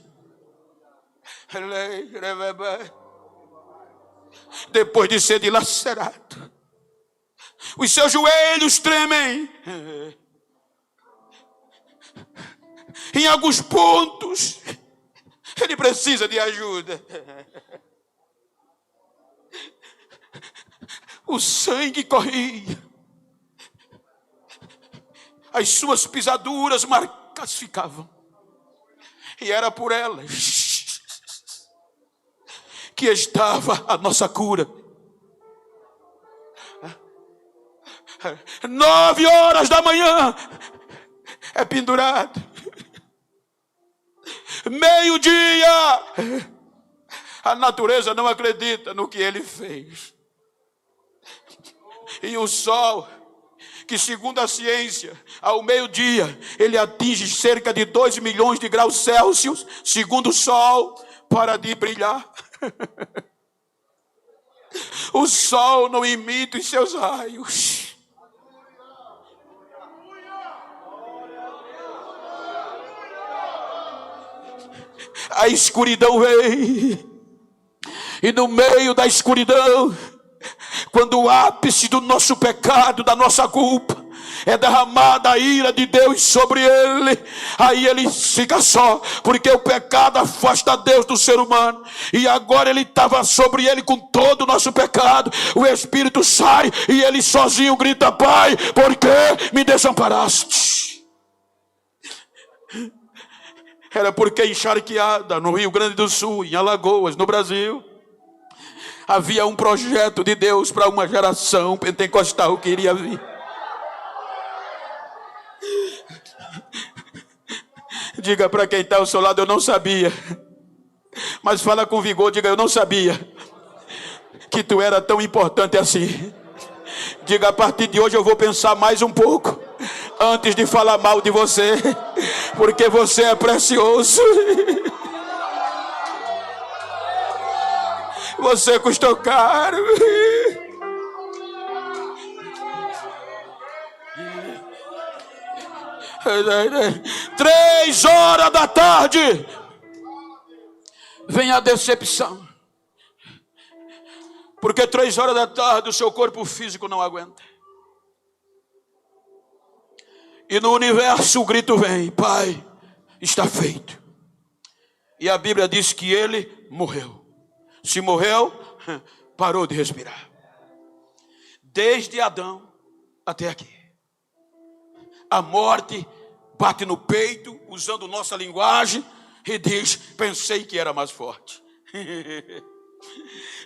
Depois de ser dilacerado, os seus joelhos tremem. Em alguns pontos, ele precisa de ajuda. O sangue corria. As suas pisaduras marcas ficavam. E era por elas que estava a nossa cura. 9 horas da manhã é pendurado. Meio-dia, a natureza não acredita no que ele fez. E o sol, que segundo a ciência, ao meio-dia, ele atinge cerca de 2 milhões de graus Celsius, segundo o sol, para de brilhar. O sol não imita os seus raios. A escuridão vem, e no meio da escuridão, quando o ápice do nosso pecado, da nossa culpa, é derramada a ira de Deus sobre ele, aí ele fica só, porque o pecado afasta Deus do ser humano, e agora ele estava sobre ele com todo o nosso pecado. O Espírito sai e ele sozinho grita: Pai, por que me desamparaste? Era porque encharqueada no Rio Grande do Sul, em Alagoas, no Brasil, havia um projeto de Deus para uma geração pentecostal que iria vir. Diga para quem está ao seu lado: eu não sabia. Mas fala com vigor, diga: eu não sabia que tu era tão importante assim. Diga: a partir de hoje eu vou pensar mais um pouco antes de falar mal de você, porque você é precioso. Você custou caro. 3 horas da tarde, vem a decepção. Porque 3 horas da tarde o seu corpo físico não aguenta. E no universo o grito vem: Pai, está feito. E a Bíblia diz que ele morreu. Se morreu, parou de respirar. Desde Adão até aqui, a morte bate no peito, usando nossa linguagem, e diz: pensei que era mais forte.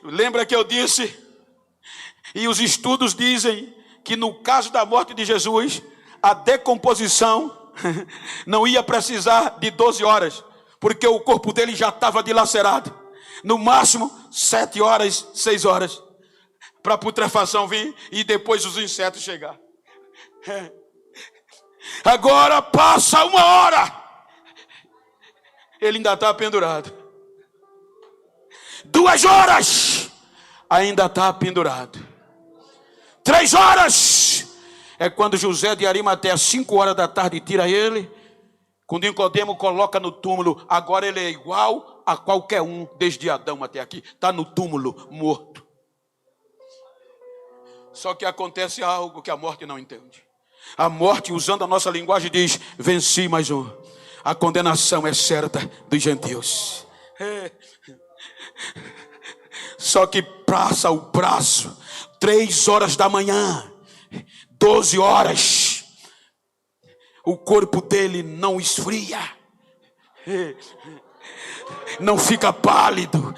Lembra que eu disse, e os estudos dizem, que no caso da morte de Jesus, a decomposição não ia precisar de 12 horas, porque o corpo dele já estava dilacerado. No máximo 7 horas, 6 horas, para a putrefação vir e depois os insetos chegar. Agora passa 1 hora, ele ainda está pendurado. 2 horas, ainda está pendurado. 3 horas, é quando José de Arimateia, às 5 horas da tarde, tira ele. Quando Nicodemo coloca no túmulo, agora ele é igual a qualquer um, desde Adão até aqui. Está no túmulo, morto. Só que acontece algo que a morte não entende. A morte, usando a nossa linguagem, diz: venci mais um. A condenação é certa dos gentios. Só que passa o prazo, 3 horas da manhã, 12 horas, o corpo dele não esfria, não fica pálido,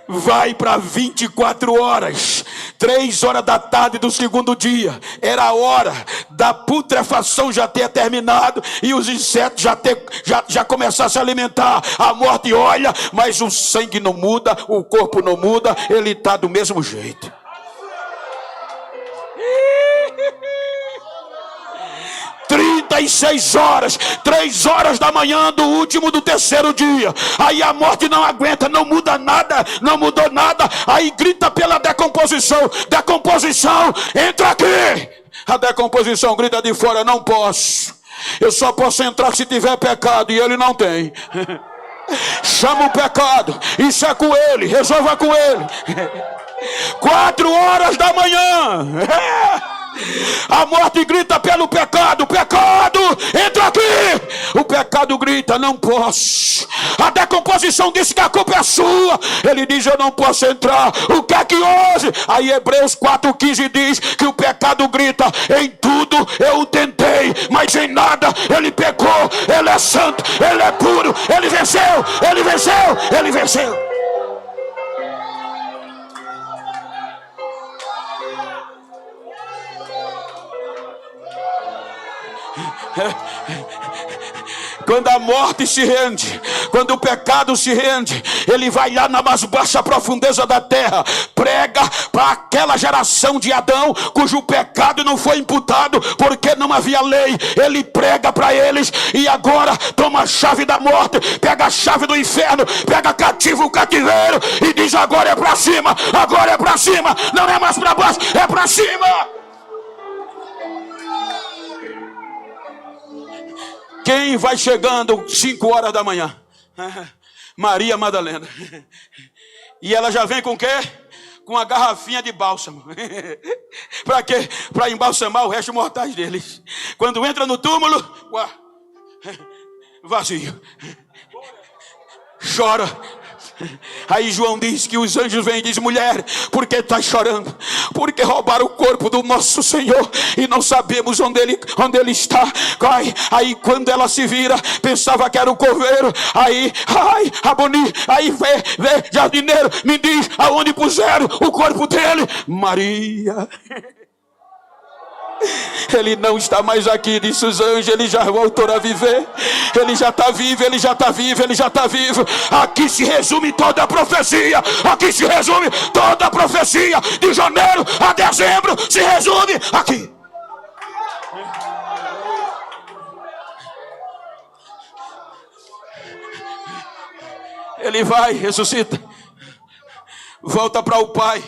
vai para 24 horas, 3 horas da tarde do segundo dia, era a hora da putrefação já ter terminado e os insetos já começaram a se alimentar. A morte olha, mas o sangue não muda, o corpo não muda, ele está do mesmo jeito. 36 horas, 3 horas da manhã do último do terceiro dia. Aí a morte não aguenta, não muda nada, não mudou nada. Aí grita pela decomposição: decomposição, entra aqui. A decomposição grita de fora: não posso, eu só posso entrar se tiver pecado, e ele não tem. Chama o pecado, isso é com ele, resolva com ele. 4 horas da manhã, a morte grita pelo pecado: pecado, entra aqui. O pecado grita: não posso. A decomposição diz que a culpa é sua, ele diz: eu não posso entrar. O que é que hoje? Aí Hebreus 4,15 diz que o pecado grita: em tudo eu tentei, mas em nada ele pecou. Ele é santo, ele é puro, ele venceu, ele venceu, ele venceu. Quando a morte se rende, quando o pecado se rende, ele vai lá na mais baixa profundeza da terra, prega para aquela geração de Adão, cujo pecado não foi imputado, porque não havia lei. Ele prega para eles, e agora toma a chave da morte, pega a chave do inferno, pega cativo o cativeiro, e diz: agora é para cima, agora é para cima, não é mais para baixo, é para cima. Quem vai chegando 5 horas da manhã? Maria Madalena. E ela já vem com o quê? Com a garrafinha de bálsamo. Para quê? Para embalsamar o resto mortais deles. Quando entra no túmulo, uá, vazio. Chora. Aí João diz que os anjos vêm e dizem: mulher, por que está chorando? Porque roubaram o corpo do nosso Senhor e não sabemos onde ele está. Aí quando ela se vira, pensava que era o coveiro. Aí, Raboni, aí vê, jardineiro, me diz aonde puseram o corpo dele. Maria. Ele não está mais aqui, disse os anjos, ele já voltou a viver. Ele já está vivo, ele já está vivo, ele já está vivo. Aqui se resume toda a profecia. Aqui se resume toda a profecia. De janeiro a dezembro se resume aqui. Ele vai, ressuscita, volta para o Pai.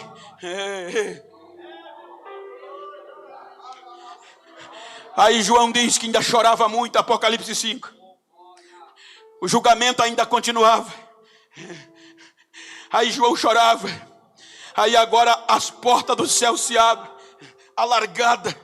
Aí João diz que ainda chorava muito, Apocalipse 5. O julgamento ainda continuava. Aí João chorava. Aí agora as portas do céu se abrem, alargada,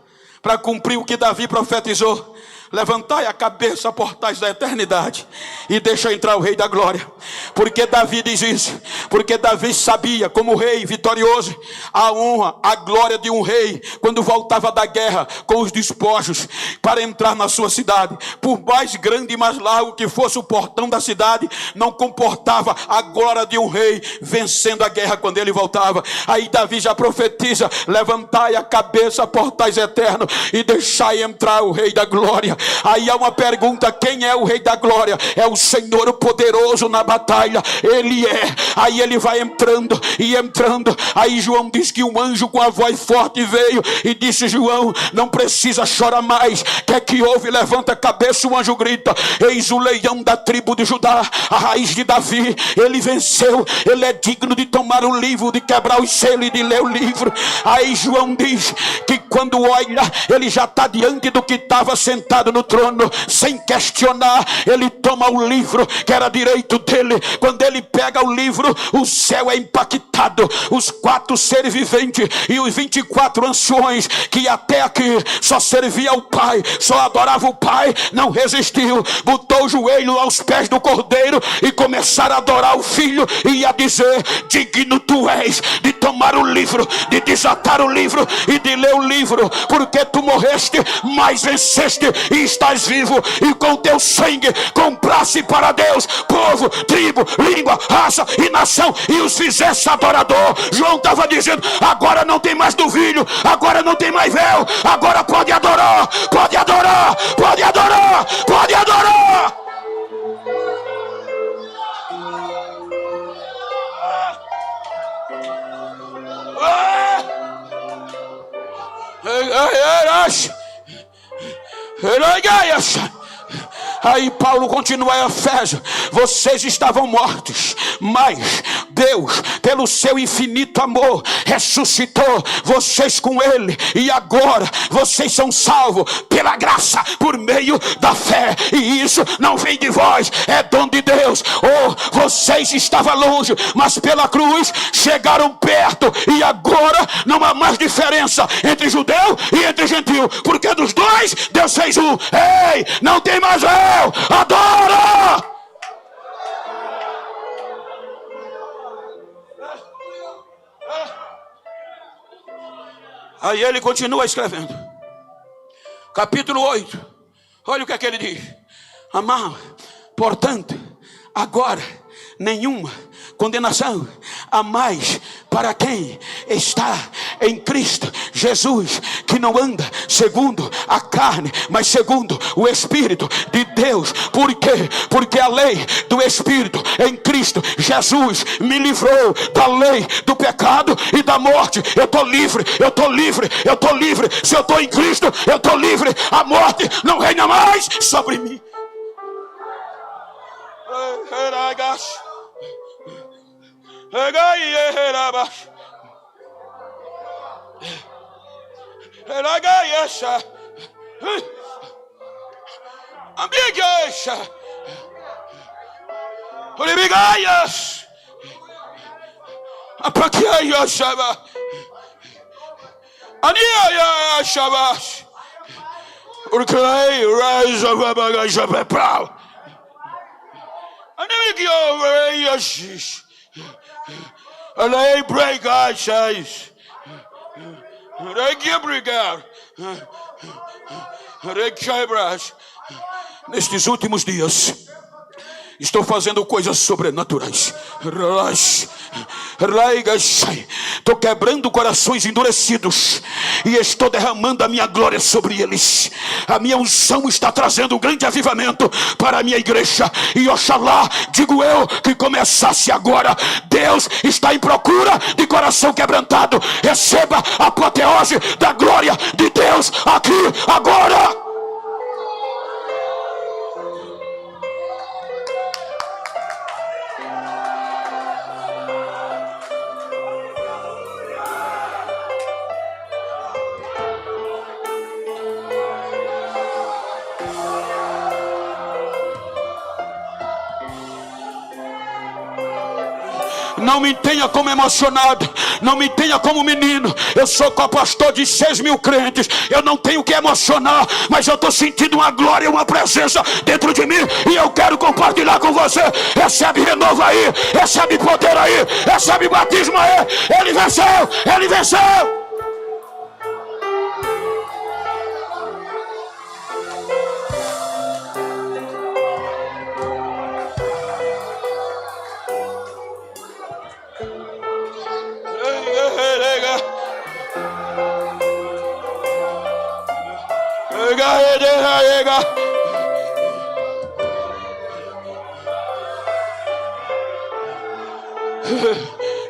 para cumprir o que Davi profetizou. Levantai a cabeça, portais da eternidade, e deixa entrar o Rei da Glória. Porque Davi diz isso? Porque Davi sabia, como rei vitorioso, a honra, a glória de um rei, quando voltava da guerra com os despojos, para entrar na sua cidade. Por mais grande e mais largo que fosse o portão da cidade, não comportava a glória de um rei vencendo a guerra quando ele voltava. Aí Davi já profetiza: levantai a cabeça, portais eternos, e deixai entrar o Rei da Glória. Aí há uma pergunta: quem é o Rei da Glória? É o Senhor poderoso na batalha. Ele é. Aí ele vai entrando e entrando. Aí João diz que um anjo com a voz forte veio e disse: João, não precisa chorar mais. Quer que houve? Levanta a cabeça. O anjo grita: eis o leão da tribo de Judá, a raiz de Davi. Ele venceu. Ele é digno de tomar o livro, de quebrar os selos e de ler o livro. Aí João diz que quando olha, ele já está diante do que estava sentado no trono, sem questionar. Ele toma o livro que era direito dele. Quando ele pega o livro, o céu é impactado. Os 4 seres viventes e os 24 anciões, que até aqui só servia ao Pai, só adorava o Pai, não resistiu, botou o joelho aos pés do Cordeiro e começaram a adorar o Filho, e a dizer: digno tu és de tomar o livro, de desatar o livro e de ler o livro, porque tu morreste, mas venceste e estás vivo, e com teu sangue compraste para Deus povo, tribo, língua, raça e nação, e os fizeste adorador. João estava dizendo: agora não tem mais novilho, agora não tem mais véu, agora pode adorar, pode adorar, pode adorar, pode adorar. Aí Paulo continua em Efésios: vocês estavam mortos, mas Deus, pelo seu infinito amor, ressuscitou vocês com ele, e agora vocês são salvos pela graça, por meio da fé, e isso não vem de vós, é dom de Deus. Vocês estavam longe, mas pela cruz chegaram perto, e agora não há mais diferença entre judeu e entre gentil, porque dos dois Deus fez um. Ei, não tem mais eu, adora! Aí ele continua escrevendo, capítulo 8, olha o que é que ele diz: amado, portanto, agora nenhuma condenação há mais para quem está em Cristo Jesus, que não anda segundo a carne, mas segundo o Espírito de Deus. Por quê? Porque a lei do Espírito em Cristo Jesus me livrou da lei do pecado e da morte. Eu estou livre, eu estou livre, eu estou livre. Se eu estou em Cristo, eu estou livre. A morte não reina mais sobre mim. Nestes últimos dias estou fazendo coisas sobrenaturais. Estou quebrando corações endurecidos e estou derramando a minha glória sobre eles. A minha unção está trazendo um grande avivamento para a minha igreja. E oxalá, digo eu, que começasse agora. Deus está em procura de coração quebrantado. Receba a apoteose da glória de Deus aqui agora. Não me tenha como emocionado, não me tenha como menino. Eu sou co-pastor de 6.000 crentes. Eu não tenho que emocionar, mas eu estou sentindo uma glória, uma presença dentro de mim, e eu quero compartilhar com você. Recebe renovo aí, recebe poder aí, recebe batismo aí. Ele venceu, ele venceu.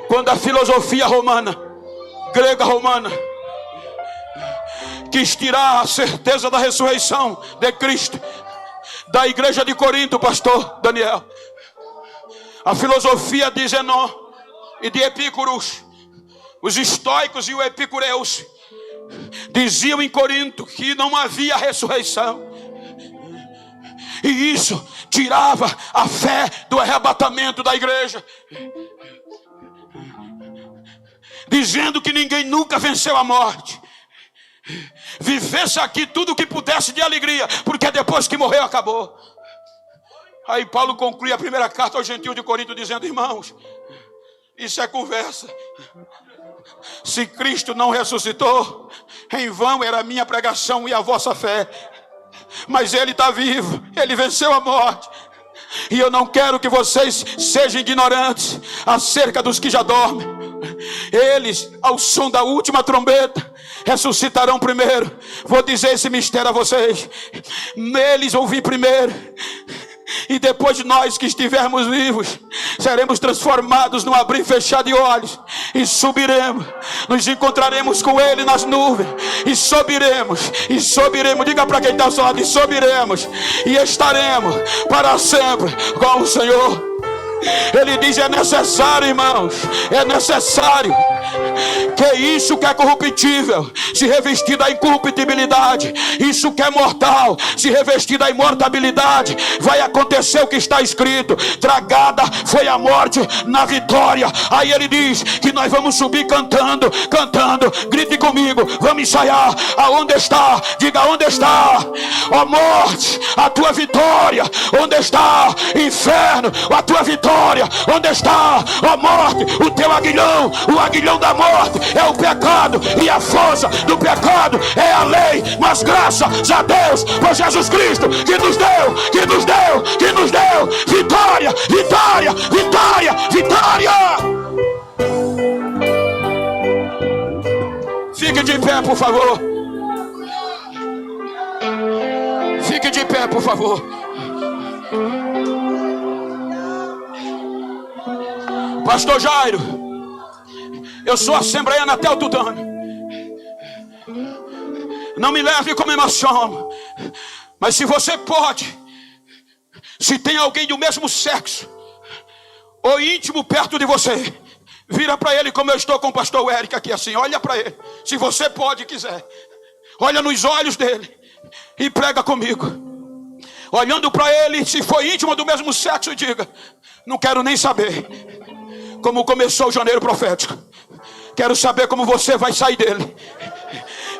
Quando a filosofia romana, grega romana, quis tirar a certeza da ressurreição de Cristo da igreja de Corinto, pastor Daniel, a filosofia de Zenó e de Epícuros, os estoicos e os epicureus diziam em Corinto que não havia ressurreição, e isso tirava a fé do arrebatamento da igreja, dizendo que ninguém nunca venceu a morte, vivesse aqui tudo o que pudesse de alegria, porque depois que morreu acabou. Aí Paulo conclui a primeira carta aos gentios de Corinto dizendo: irmãos, isso é conversa. Se Cristo não ressuscitou, em vão era a minha pregação e a vossa fé. Mas Ele está vivo, Ele venceu a morte. E eu não quero que vocês sejam ignorantes acerca dos que já dormem. Eles, ao som da última trombeta, ressuscitarão primeiro. Vou dizer esse mistério a vocês. Neles ouvi primeiro, e depois de nós que estivermos vivos, seremos transformados num abrir e fechar de olhos, e subiremos, nos encontraremos com Ele nas nuvens, e subiremos, diga para quem está ao seu lado, e subiremos, e estaremos para sempre com o Senhor. Ele diz: é necessário, irmãos, é necessário que isso que é corruptível se revestir da incorruptibilidade, isso que é mortal se revestir da imortabilidade. Vai acontecer o que está escrito: tragada foi a morte na vitória. Aí ele diz que nós vamos subir cantando, grite comigo, vamos ensaiar. Aonde está? Diga: onde está, ó morte, a tua vitória? Onde está, inferno, a tua vitória? Onde está, ó morte, o teu aguilhão? O aguilhão da morte é o pecado, e a força do pecado é a lei. Mas graças a Deus por Jesus Cristo, que nos deu vitória, vitória, vitória, vitória. Fique de pé, por favor. Fique de pé, por favor. Pastor Jairo, eu sou assembleiano até o tutano. Não me leve como emociono, mas se você pode, se tem alguém do mesmo sexo ou íntimo perto de você, vira para ele como eu estou com o pastor Eric aqui assim. Olha para ele, se você pode e quiser, olha nos olhos dele e prega comigo. Olhando para ele, se for íntimo do mesmo sexo, diga: não quero nem saber como começou o janeiro profético, quero saber como você vai sair dele.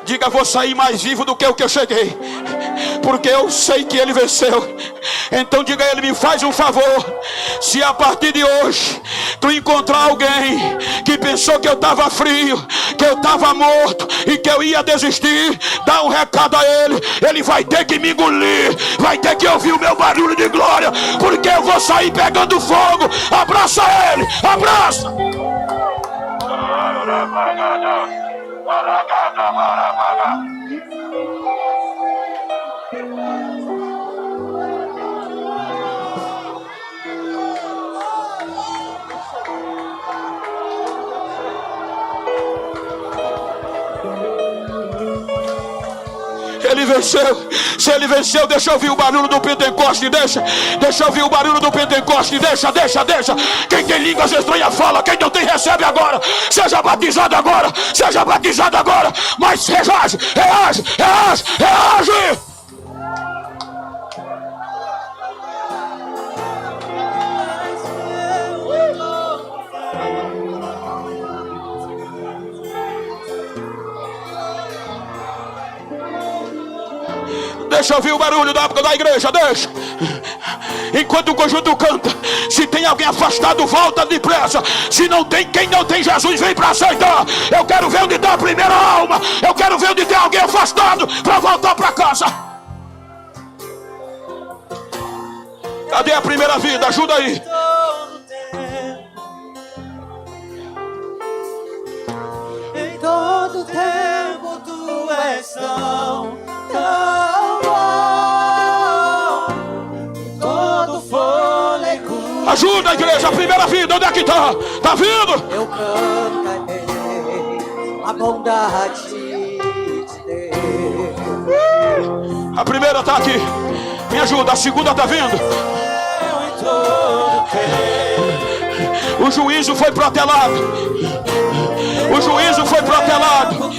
Diga: vou sair mais vivo do que o que eu cheguei, porque eu sei que ele venceu. Então diga a ele: me faz um favor, se a partir de hoje tu encontrar alguém que pensou que eu estava frio, que eu estava morto e que eu ia desistir, dá um recado a ele. Ele vai ter que me engolir, vai ter que ouvir o meu barulho de glória, porque eu vou sair pegando fogo. Abraça ele, abraça. Ele venceu. Se ele venceu, deixa eu ouvir o barulho do Pentecoste. Deixa eu ouvir o barulho do Pentecoste. Deixa. Quem tem línguas estranhas fala. Quem não tem, recebe agora. Seja batizado agora. Mas reage. Deixa eu ouvir o barulho da igreja, deixa. Enquanto o conjunto canta, se tem alguém afastado, volta depressa. Se não tem, quem não tem Jesus, vem para aceitar. Eu quero ver onde está a primeira alma. Eu quero ver onde tem alguém afastado para voltar para casa. Cadê a primeira vida? Ajuda aí. Em todo tempo tu és tão bom. Em todo fôlego. Ajuda a igreja, a primeira vida, onde é que está? Está vindo? Eu cantarei a bondade de Deus. A primeira está aqui. Me ajuda, a segunda está vindo. Em todo tempo. O juízo foi protelado. O juízo foi protelado.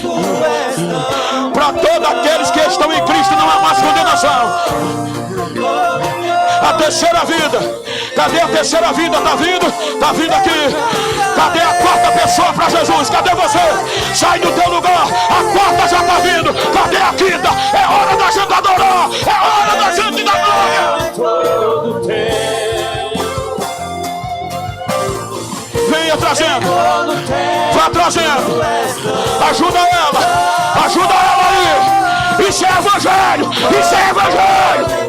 Para todos aqueles que estão em Cristo não há mais condenação. A terceira vida. Cadê a terceira vida? Está vindo? Está vindo aqui. Cadê a quarta pessoa para Jesus? Cadê você? Sai do teu lugar. A quarta já está vindo. Cadê a quinta? É hora da gente adorar. É hora da gente dar glória. Venha trazendo. Vá trazendo. Ajuda ela. Ajuda ela aí. Isso é evangelho. Isso é evangelho.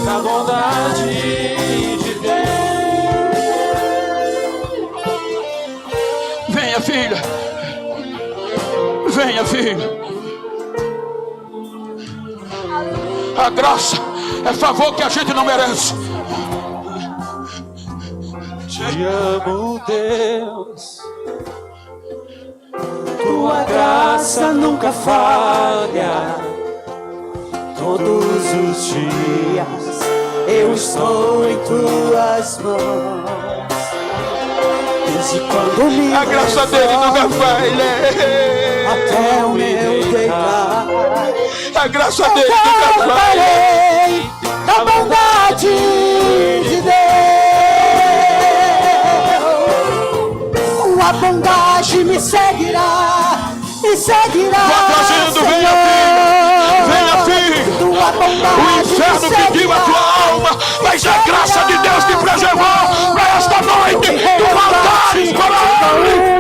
A bondade de Deus. Venha, filha. Venha, filho. A graça é favor que a gente não merece. Te amo, Deus. Tua graça nunca falha. Todos os dias eu estou em tuas mãos. Desde quando me A graça dele nunca falha. até o meu deitar. A graça dele nunca falha. Cantarei da bondade de Deus. A bondade me seguirá, me seguirá. Vá trazendo, Senhor. venha, filho. Venha, filho. Tua bondade O inferno me pediu a tua seguirá. alma, mas a graça de Deus te preservou para esta noite. Tu voltares para ele.